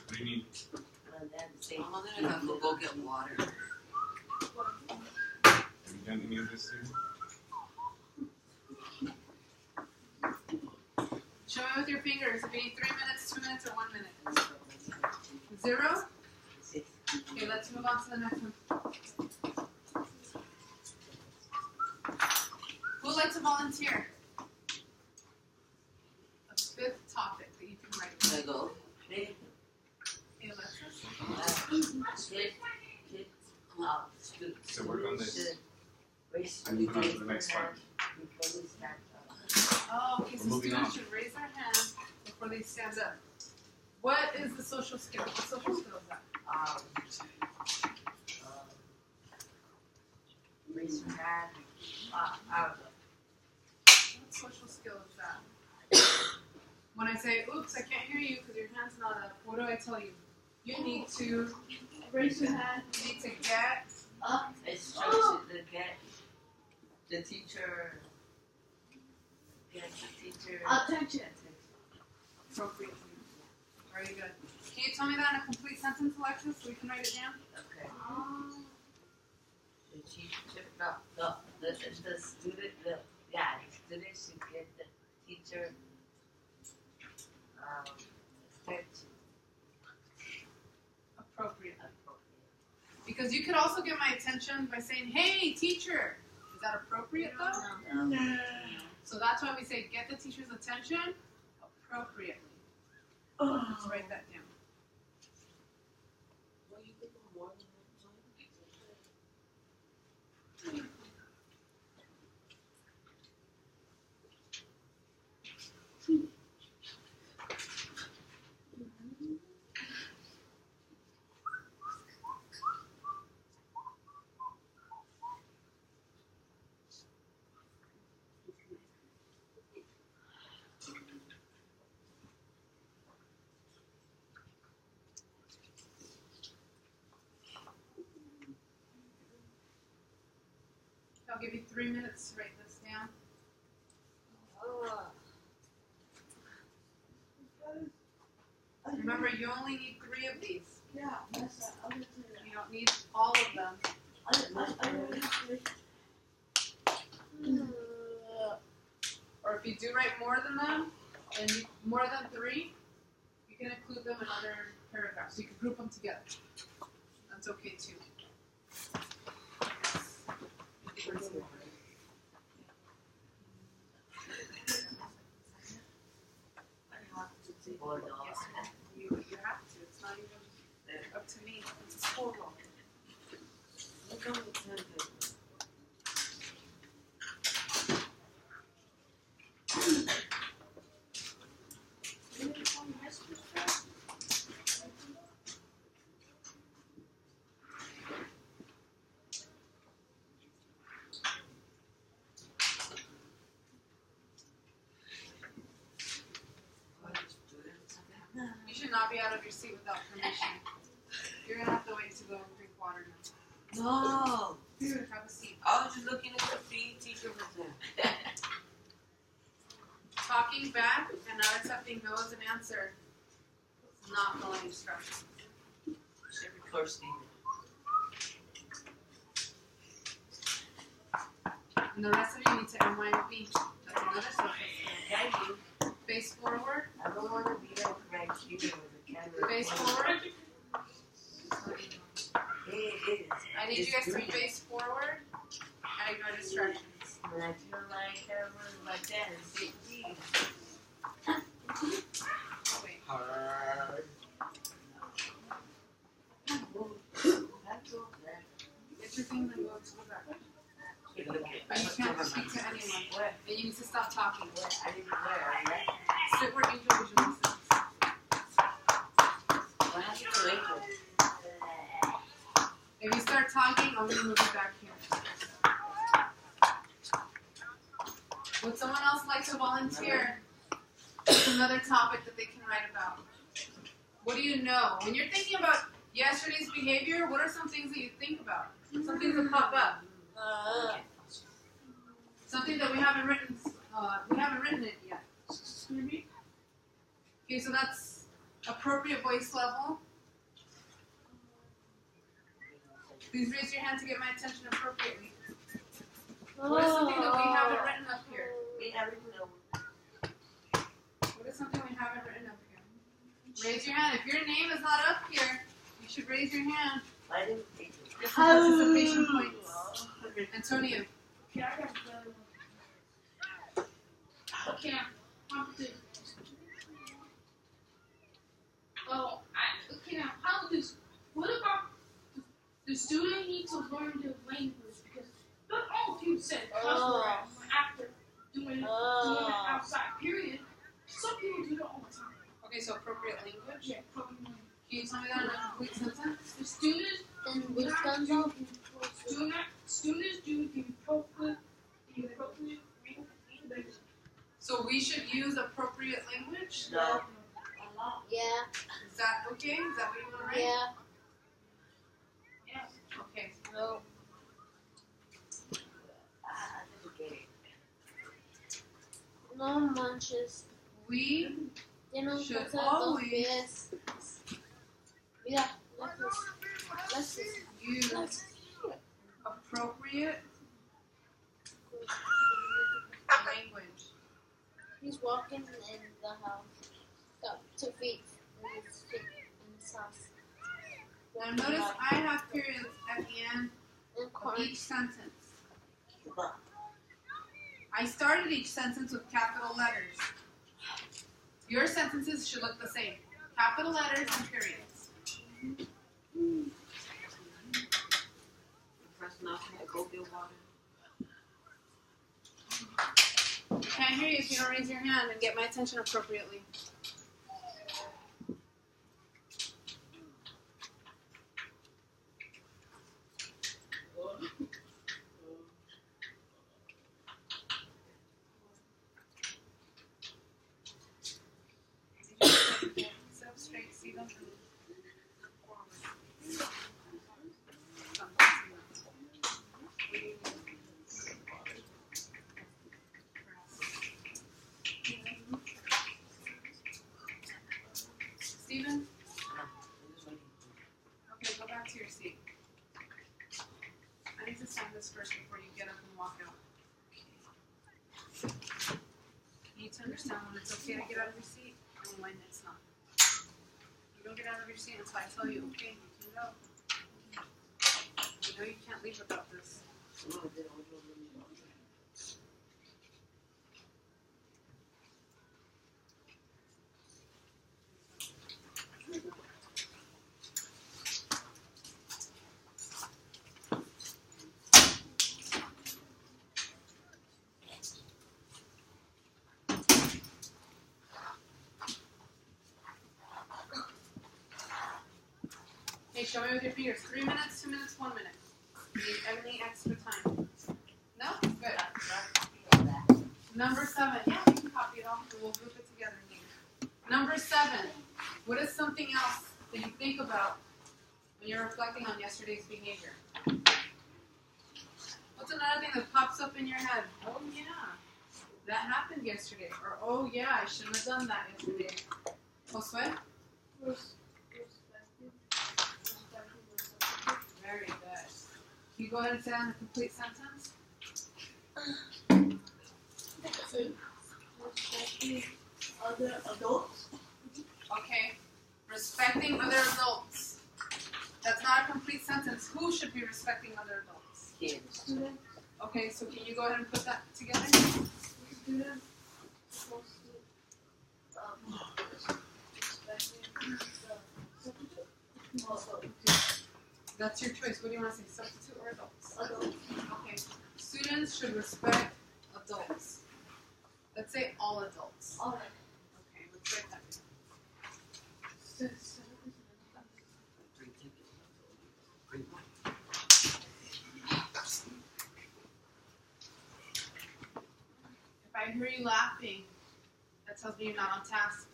What do you need? I'm gonna have to go get water. Have you done any of this here? Show me with your fingers. If you need 3 minutes, 2 minutes, or 1 minute. 0? Okay, let's move on to the next one. would like to volunteer? A fifth topic that you can write. I go. Hey, Alexis? So work on this. Raise And move on to the next part. before we start. Oh, okay, so We're moving students on. should raise their hand before they stand up. What is the social skill? What social skill is that? Raise your hand. What social skill is that? When I say, oops, I can't hear you because your hand's not up, what do I tell you? You need to raise your hand. You need to get up. Instruction to get the teacher. Get the teacher. Attention. Appropriately. Very good. Can you tell me that in a complete sentence, Alexis, so we can write it down? Okay. The teacher, the student, the student should get the teacher attention. Appropriately. Because you could also get my attention by saying, hey, teacher. Is that appropriate, though? No. So that's why we say get the teacher's attention appropriately. Let's write that down. Well, you could go more than one. I'll give you 3 minutes to write this down. Remember, you only need 3 of these. Yeah, that's the You don't need all of them. Or if you do write more than them, and more than 3, you can include them in other paragraphs. You can group them together. That's okay too. Yes, you have to. It's not even up to me. It's a school rule. You should not be out of your seat without permission. You're gonna have to wait to go and drink water now. No. Here, have a seat. I was just looking at the feed teacher was there. Talking back and not accepting no as an answer is not following instructions. Should record Steven. And the rest of you need to MYOB. That's another social skill. Thank you. Face forward. I don't want to be like Frank Steven with a camera. Face forward. It is. I need you guys to face forward and ignore distractions. When I feel like I was like that and say, geez. Wait. Hard. That's all that. Get your things and go to the back. Look at And you can't speak to anyone. Where? And you need to stop talking. Where? I didn't wear. I left. Sit where Angel usually sits. what happened to Angel? If you start talking, I'm going to move you back here. Would someone else like to volunteer? It's another topic that they can write about. What do you know? When you're thinking about yesterday's behavior, what are some things that you think about? Some things that pop up. Something that we haven't written it yet. Okay, so that's appropriate voice level. Please raise your hand to get my attention appropriately. What is something that we haven't written up here? We haven't known. What is something we haven't written up here? Raise your hand. If your name is not up here, you should raise your hand. I didn't take it. Get some participation points. Antonio. student needs to learn the language because not all of you said cuss words after doing it outside, period. Some people do that all the time. Okay, so appropriate language? Yeah, probably not. Can you tell me that in a complete sentence? The student Then which comes up? students do the appropriate language. So we should use appropriate language? No. Yeah, Is that okay? Is that what you want to write? yeah, Yes. Okay. no. I didn't get it. No manches. We Tienen Should que ser dos always- pies. Mira, let's use appropriate language. He's walking in the house. Got 2 feet in his house. Now notice I have periods at the end And of corn. each sentence. I started each sentence with capital letters. Your sentences should look the same. Capital letters and periods. First nothing to go get water. I can't hear you if you don't raise your hand and get my attention appropriately. Sit up straight, see them. Steven? Okay, go back to your seat. I need to sign this first before you get up and walk out. You need to understand when it's okay to get out of your seat and when it's not. You don't get out of your seat until I tell you, okay, you can go. You know you can't leave without this. Okay, show me with your fingers. 3 minutes, 2 minutes, 1 minute. You need any extra time? No? Good. Number 7. Yeah, you can copy it off and we'll group it together in here. Number 7. What is something else that you think about when you're reflecting on yesterday's behavior? What's another thing that pops up in your head? Oh yeah, that happened yesterday. Or oh yeah, I shouldn't have done that yesterday. Josue? Very good. Can you go ahead and say that in a complete sentence? Respecting other adults. Okay. Respecting other adults. That's not a complete sentence. Who should be respecting other adults? Kids. Okay, so can you go ahead and put that together? Student That's your choice. What do you want to say? Substitute or adults? Adults. Okay. Students should respect adults. Let's say all adults. All right. Okay, let's write that. If I hear you laughing, that tells me you're not on task.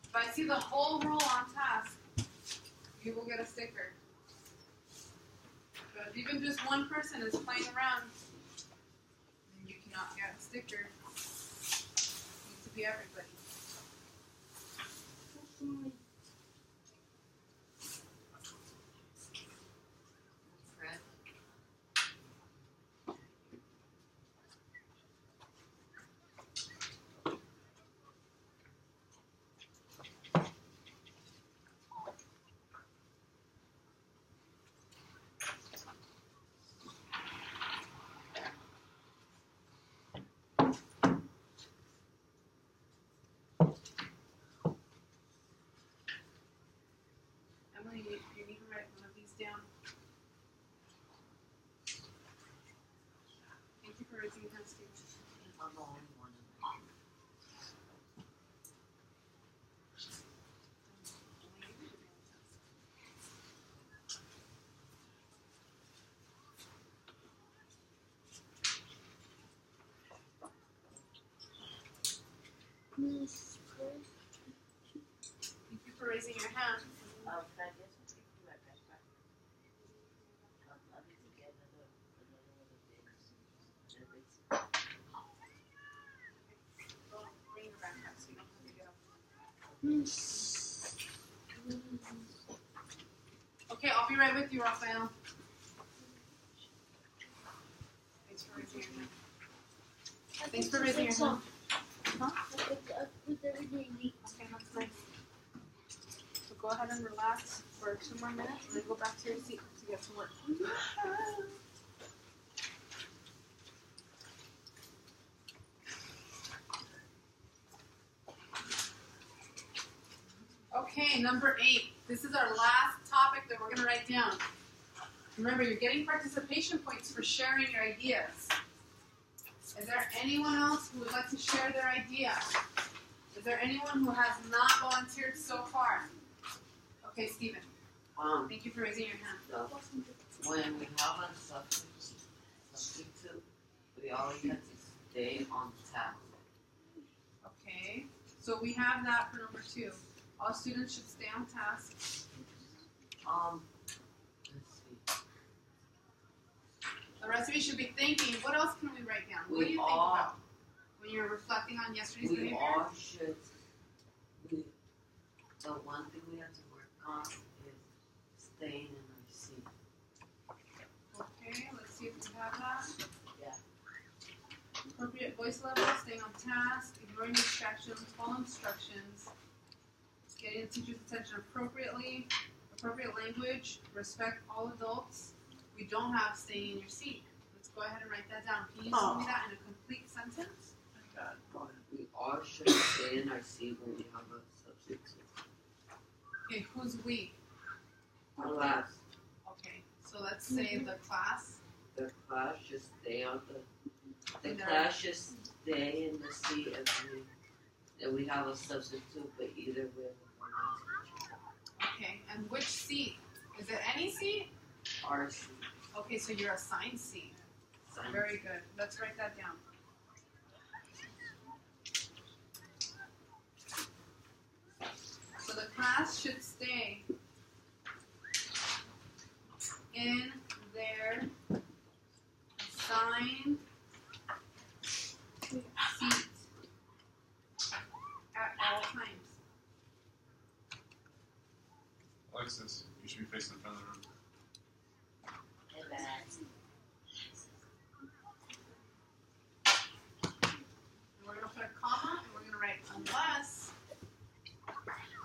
If I see the whole roll on task, you will get a sticker. But if even just one person is playing around, then you cannot get a sticker. It needs to be everybody. Fred. Miss Chris. Thank you for raising your hand. Can I get some in my backpack? I'll need to get another one of these. Don't bring your backpack so you don't have to get up. Miss. Okay, I'll be right with you, Raphael. Thanks for raising your hand. Thanks for raising your hand. Huh? I put everything neat. Okay, that's nice. So go ahead and relax for 2 more minutes and then go back to your seat to get to work. Okay, number 8. This is our last topic that we're going to write down. Remember, you're getting participation points for sharing your ideas. Is there anyone else who would like to share their idea? Is there anyone who has not volunteered so far? Okay, Stephen. Thank you for raising your hand. So when we have a substitute, we always have to stay on task. Okay, so we have that for number 2. All students should stay on task. Let's see. The rest of you should be thinking, what else can we write down? What do you think about when you're reflecting on yesterday's We behavior? all should. The one thing we have to work on is staying in our seat. Okay, let's see if we have that. Yeah. Appropriate voice level, staying on task, ignoring distractions, follow instructions, getting the teacher's attention appropriately, appropriate language, respect all adults. We don't have staying in your seat. Let's go ahead and write that down. Can you tell me that in a complete sentence? We all should stay in our seat when we have a substitute. Okay, who's we? Class. Okay, so let's say the class. The class should stay on the In their- class should stay in the seat and we have a substitute, but either way we're going Okay, and which seat? Is it any seat? to our seat. Okay, so you're assigned seat. Very good. Let's write that down. So the class should stay in their assigned seat at all times. Alexis, you should be facing the front of the room. And we're going to put a comma and we're going to write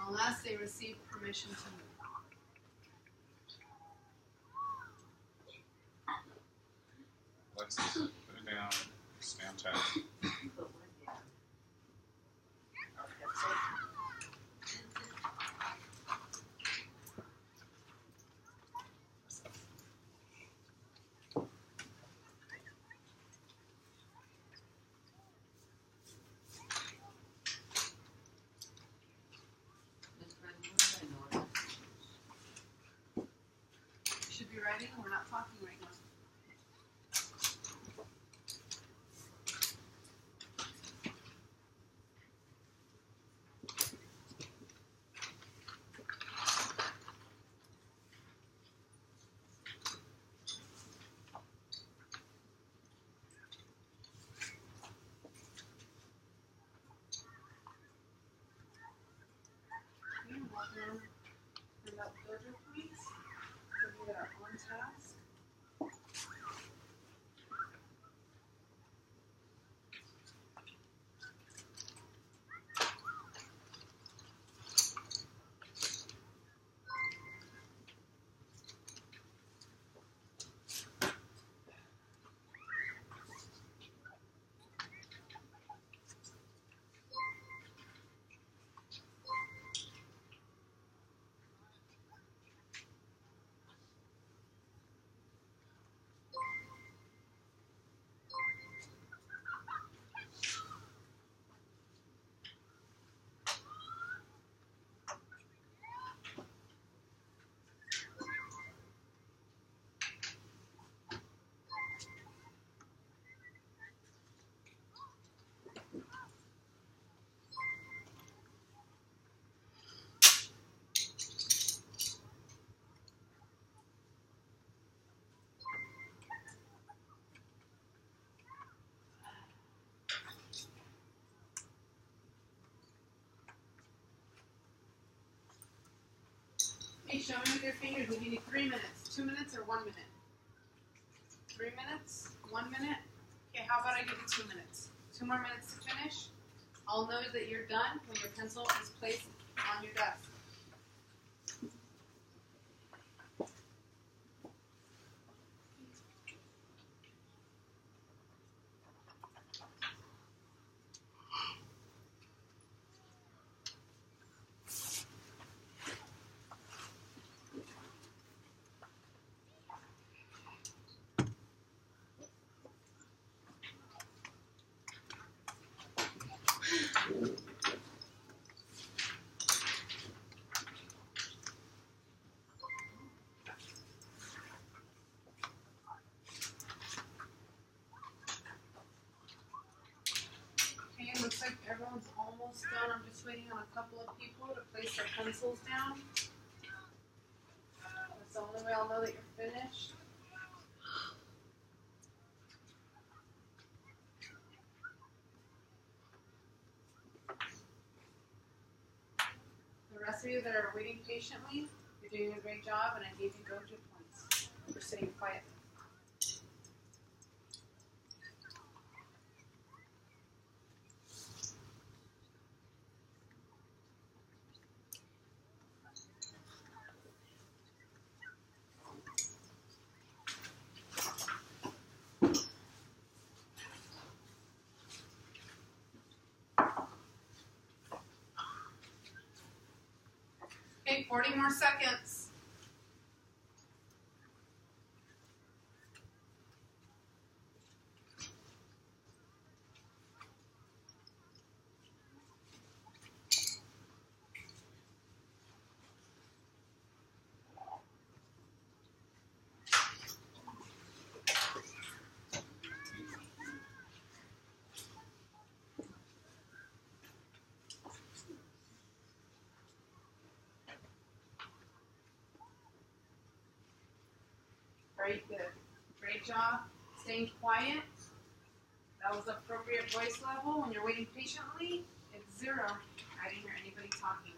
unless they receive permission to move. Alexis, put it down. Stay on task. We should be writing, we're not talking right now. Okay, we're going to send out dojo points so we that are on task. Okay, show me with your fingers if you need 3 minutes. 2 minutes or 1 minute? 3 minutes? 1 minute? Okay, how about I give you 2 minutes? 2 more minutes to finish. I'll know that you're done when your pencil is placed on your desk. Okay, looks like everyone's almost done. I'm just waiting on a couple of people to place their pencils down. That's the only way I'll know that you're finished. The rest of you that are waiting patiently, you're doing a great job, and I gave you Gojo points for sitting quietly. Okay, 40 more seconds. Very good. Great job. Staying quiet. That was appropriate voice level. When you're waiting patiently, it's 0. I didn't hear anybody talking.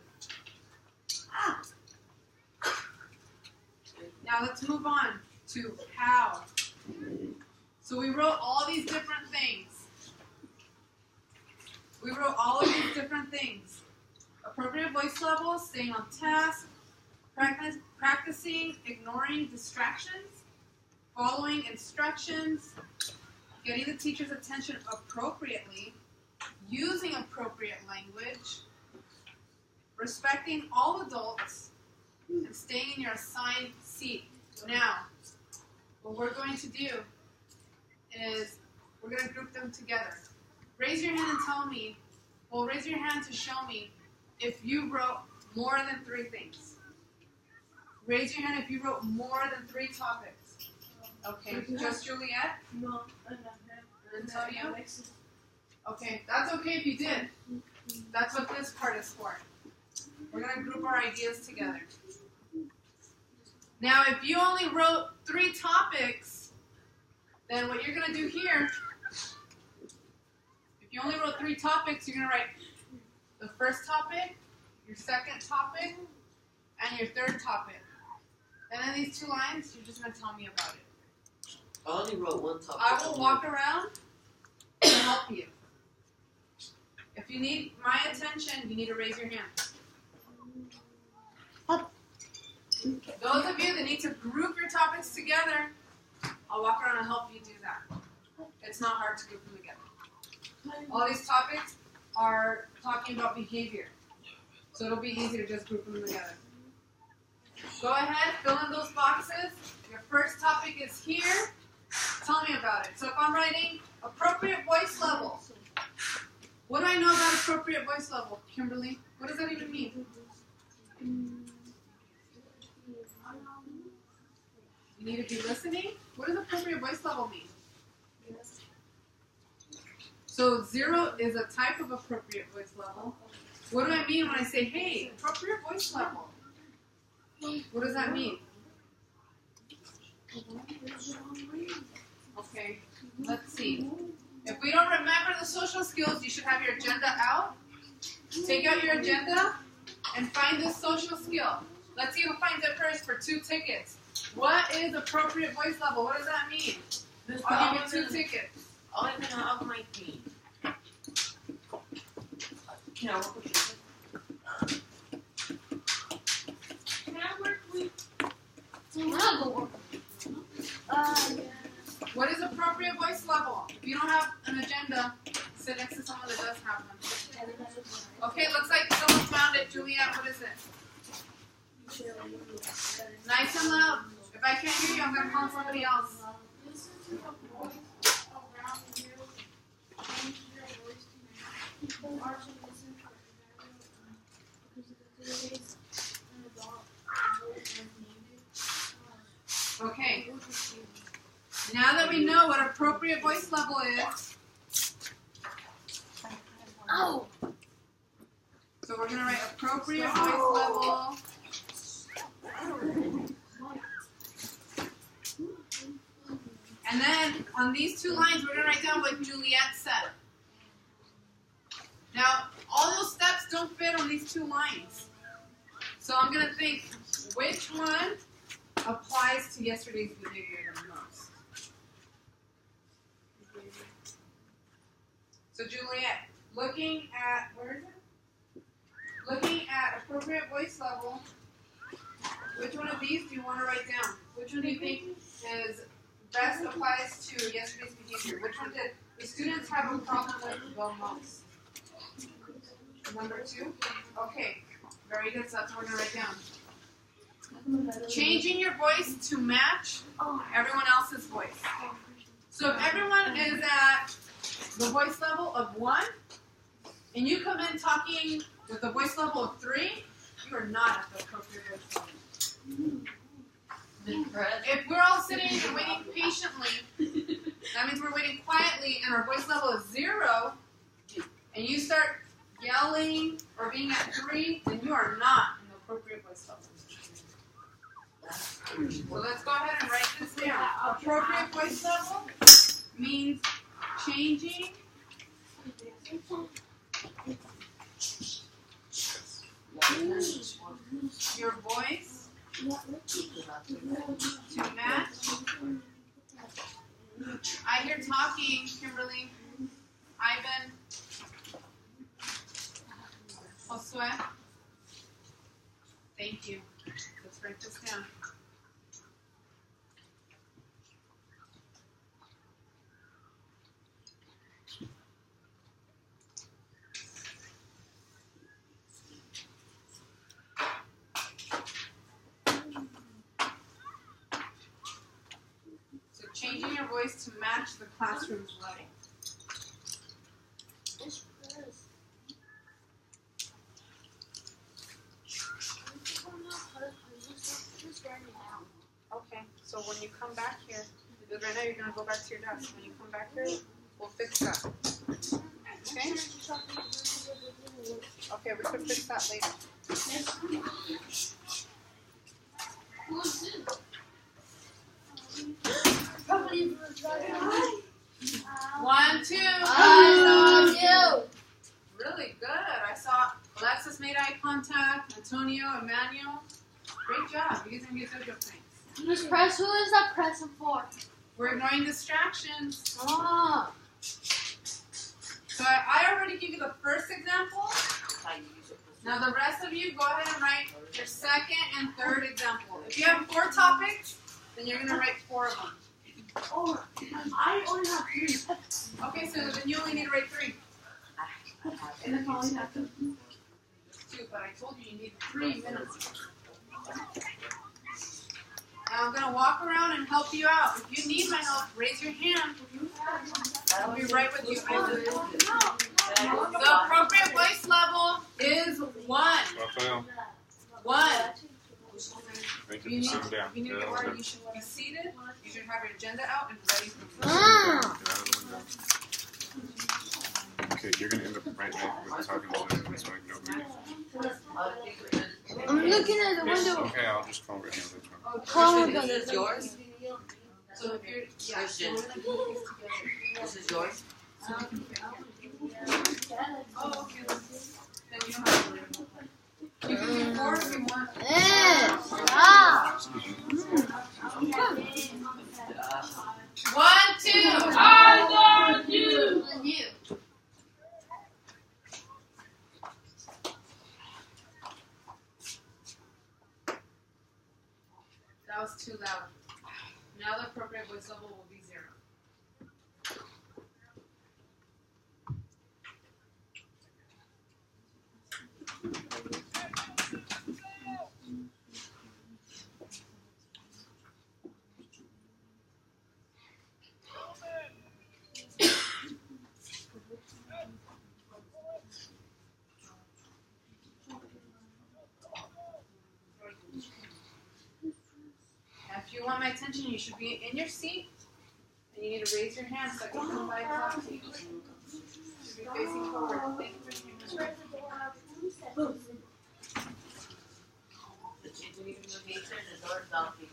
Now let's move on to how. So we wrote all these different things. We wrote all of these different things. Appropriate voice level, staying on task, practicing ignoring distractions, following instructions, getting the teacher's attention appropriately, using appropriate language, respecting all adults, and staying in your assigned seat. Now, what we're going to do is we're going to group them together. Raise your hand and tell me, well, raise your hand to show me if you wrote more than 3 things. Raise your hand if you wrote more than 3 topics. Okay, just Juliet? No, Antonio? Okay, that's okay if you did. That's what this part is for. We're going to group our ideas together. Now, if you only wrote 3 topics, then what you're going to do here, if you only wrote 3 topics, you're going to write the first topic, your second topic, and your third topic. And then these 2 lines, you're just going to tell me about it. I only wrote 1 topic. I will walk around and help you. If you need my attention, you need to raise your hand. Those of you that need to group your topics together, I'll walk around and help you do that. It's not hard to group them together. All these topics are talking about behavior. So it'll be easy to just group them together. Go ahead, fill in those boxes. Your first topic is here. Tell me about it. So if I'm writing appropriate voice level, what do I know about appropriate voice level, Kimberly? What does that even mean? You need to be listening. What does appropriate voice level mean? So 0 is a type of appropriate voice level. What do I mean when I say, hey, appropriate voice level? What does that mean? Okay, let's see. If we don't remember the social skills, you should have your agenda out. Take out your agenda and find this social skill. Let's see who finds it first for 2 tickets. What is appropriate voice level? What does that mean? I'll give you 2 tickets. I'll even have my team. Can I work with you? Can I work with? What is appropriate voice level? If you don't have an agenda, sit next to someone that does have one. Okay, looks like someone found it. Juliet, what is it? Nice and loud. If I can't hear you, I'm going to call somebody else. Listen to the voice around you. Change your voice to people are to listen to Okay. Now that we know what appropriate voice level is, Oh. so we're going to write appropriate voice level. And then on these 2 lines, we're going to write down what Juliet said. Now, all those steps don't fit on these 2 lines. So I'm going to think, which one applies to yesterday's behavior the most? So Juliet, looking at, where is it? Looking at appropriate voice level, which one of these do you want to write down? Which one do you think is best applies to yesterday's behavior? Which one did the students have a problem with the most? Number 2? Okay, very good. So that's what we're going to write down. Changing your voice to match everyone else's voice. So if everyone is at the voice level of 1, and you come in talking with a voice level of 3, you are not at the appropriate voice level. If we're all sitting and waiting patiently, that means we're waiting quietly and our voice level is 0, and you start yelling or being at 3, then you are not in the appropriate voice level. So let's go ahead and write this down. Appropriate voice level means changing your voice to match. I hear talking, Kimberly, Ivan, Josue. Thank you. Let's write this down. Changing your voice to match the classroom's level. Okay, so when you come back here, because right now you're going to go back to your desk. When you come back here, we'll fix that. Okay? Okay, we can fix that later. One, two. I love you. Really good. I saw Alexis made eye contact. Antonio, Emmanuel. Great job. You guys are going to get those things. Miss Press, who is that pressing for? We're ignoring distractions. Oh. So I already gave you the first example. Now the rest of you, go ahead and write your second and third example. If you have 4 topics, then you're going to write 4 of them. Oh, I only have 3. Okay, so then you only need to write 3. And that's all I have to. 2, but I told you you need 3 minutes. Now I'm going to walk around and help you out. If you need my help, raise your hand. I'll be right with you. The appropriate voice level is 1. Raphael, 1. make You it need, sit down. you need Get to out of where the window. you should be seated. You should have your agenda out and ready for Get out of the window. Okay, you're going to end up right now with talking to them. So I'm looking at the window. okay, I'll just call right now. That's fine. Call This is yours? So if you're, yeah, Christian. so we're gonna put these together. This is yours? Oh, okay. Then you don't have to worry about that. You can do 4 if you want. Eh. That was too loud. Now the appropriate voice level will be 0. If you want my attention, you should be in your seat, and you need to raise your hand so I can come by and talk to you. You should be facing forward. Thank you for your hand. We need to make sure the door's knocking.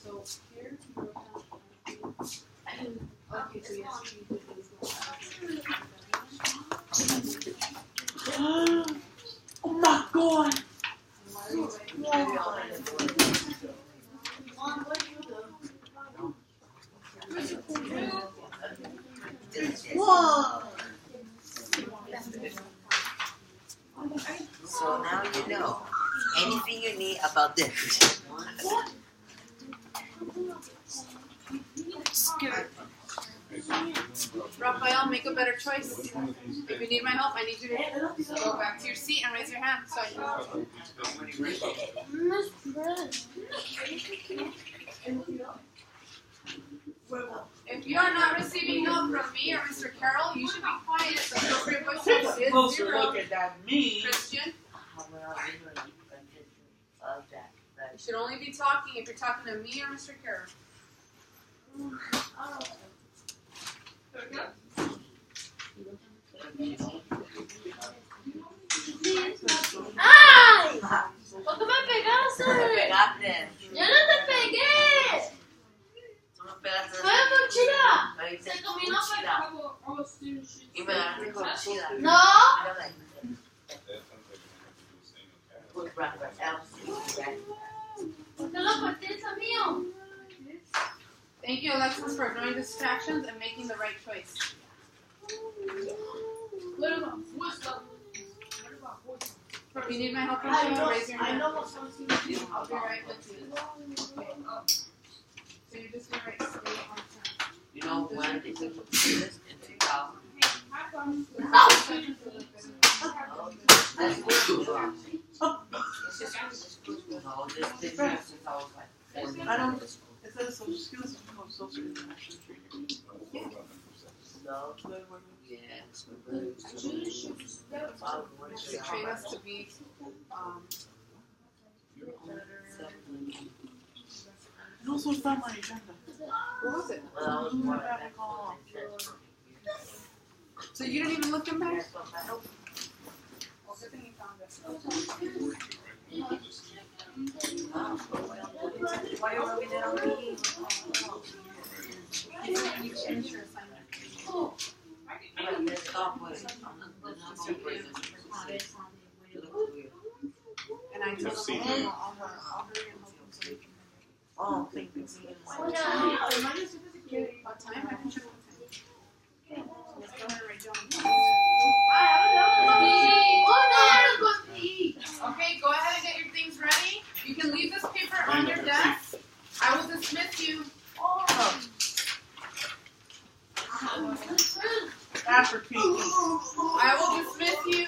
So here, you go down. Okay, so yes, you did Oh my god! and why are you waiting? Maybe I'll find the door. Mom, what do you do? Whoa! So now you know anything you need about this. Raphael, make a better choice. If you need my help, I need you to go back to your seat and raise your hand. So I can Miss Brent. If you are not receiving help from me or Mr. Carroll, you should be quiet. The appropriate voice level Take a closer is look 0. at that me. Christian, How well you know that? you should only be talking if you're talking to me or Mr. Carroll. ¡Ay! ¿Por qué me pegaste? Me pegaste. ¡Yo no te pegué! Tú me pegaste. ¡Fue mochila! Me dices Se combinó con mochila. Y me agarraste con mochila. ¡No! Pues Rafael, ¿Por qué lo partiste mío? Thank you, Alexis, for ignoring distractions and making the right choice. What about voice level? What about voice level? If you need my help, raise your hand. what's on TV. I'll be right with you. So you're just gonna write stay on time. you know when they took this in 2000. That's good. No, this since I was like 4. I don't. It says social skills become social interaction training. No. Yeah. To train us to be And also it's not my agenda. what was it? Well, I was more like So you didn't even look in back? Nope. Well, good thing you found it. Why are you rubbing it on me? You finish your assignment. But let's stop with it. I'm not super it looks weird. And I told See. them, I'll hurry and help them so they can Oh, thank you. What time? I can check what time. Okay, so let's go ahead and write down. Okay, go ahead and get your things ready. You can leave this paper on your desk. I will dismiss you. After taking. I will dismiss you.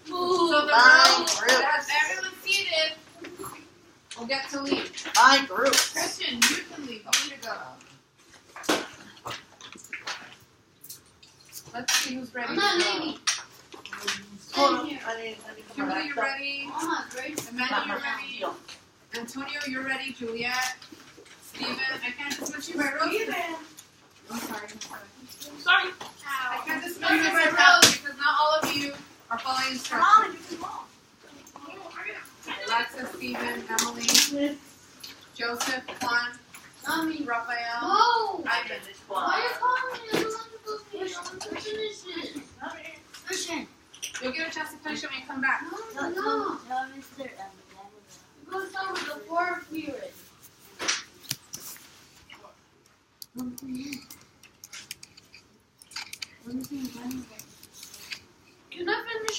So the room that everyone seated will get to leave. My group. Christian, you can leave. You need to go. Let's see who's ready. I'm not to go. leaving. Hold on. Thank you. I need Kimberly, you're ready. Mama, great. Amanda, you're ready. Antonio, you're ready. Juliet. Steven, I can't dismiss you by rote. I'm sorry. Sorry. I can't dismiss you by rote because not all of you are following instructions. Alexa, Steven, Emily, Joseph, Juan, Mommy. Raphael, No! Ivan. Why are you calling me? I don't want to go finish. I want to finish it. Listen. You'll get a chance to finish it when you come back. No. Tell Mr. We're going to start with the fourth period. Can I finish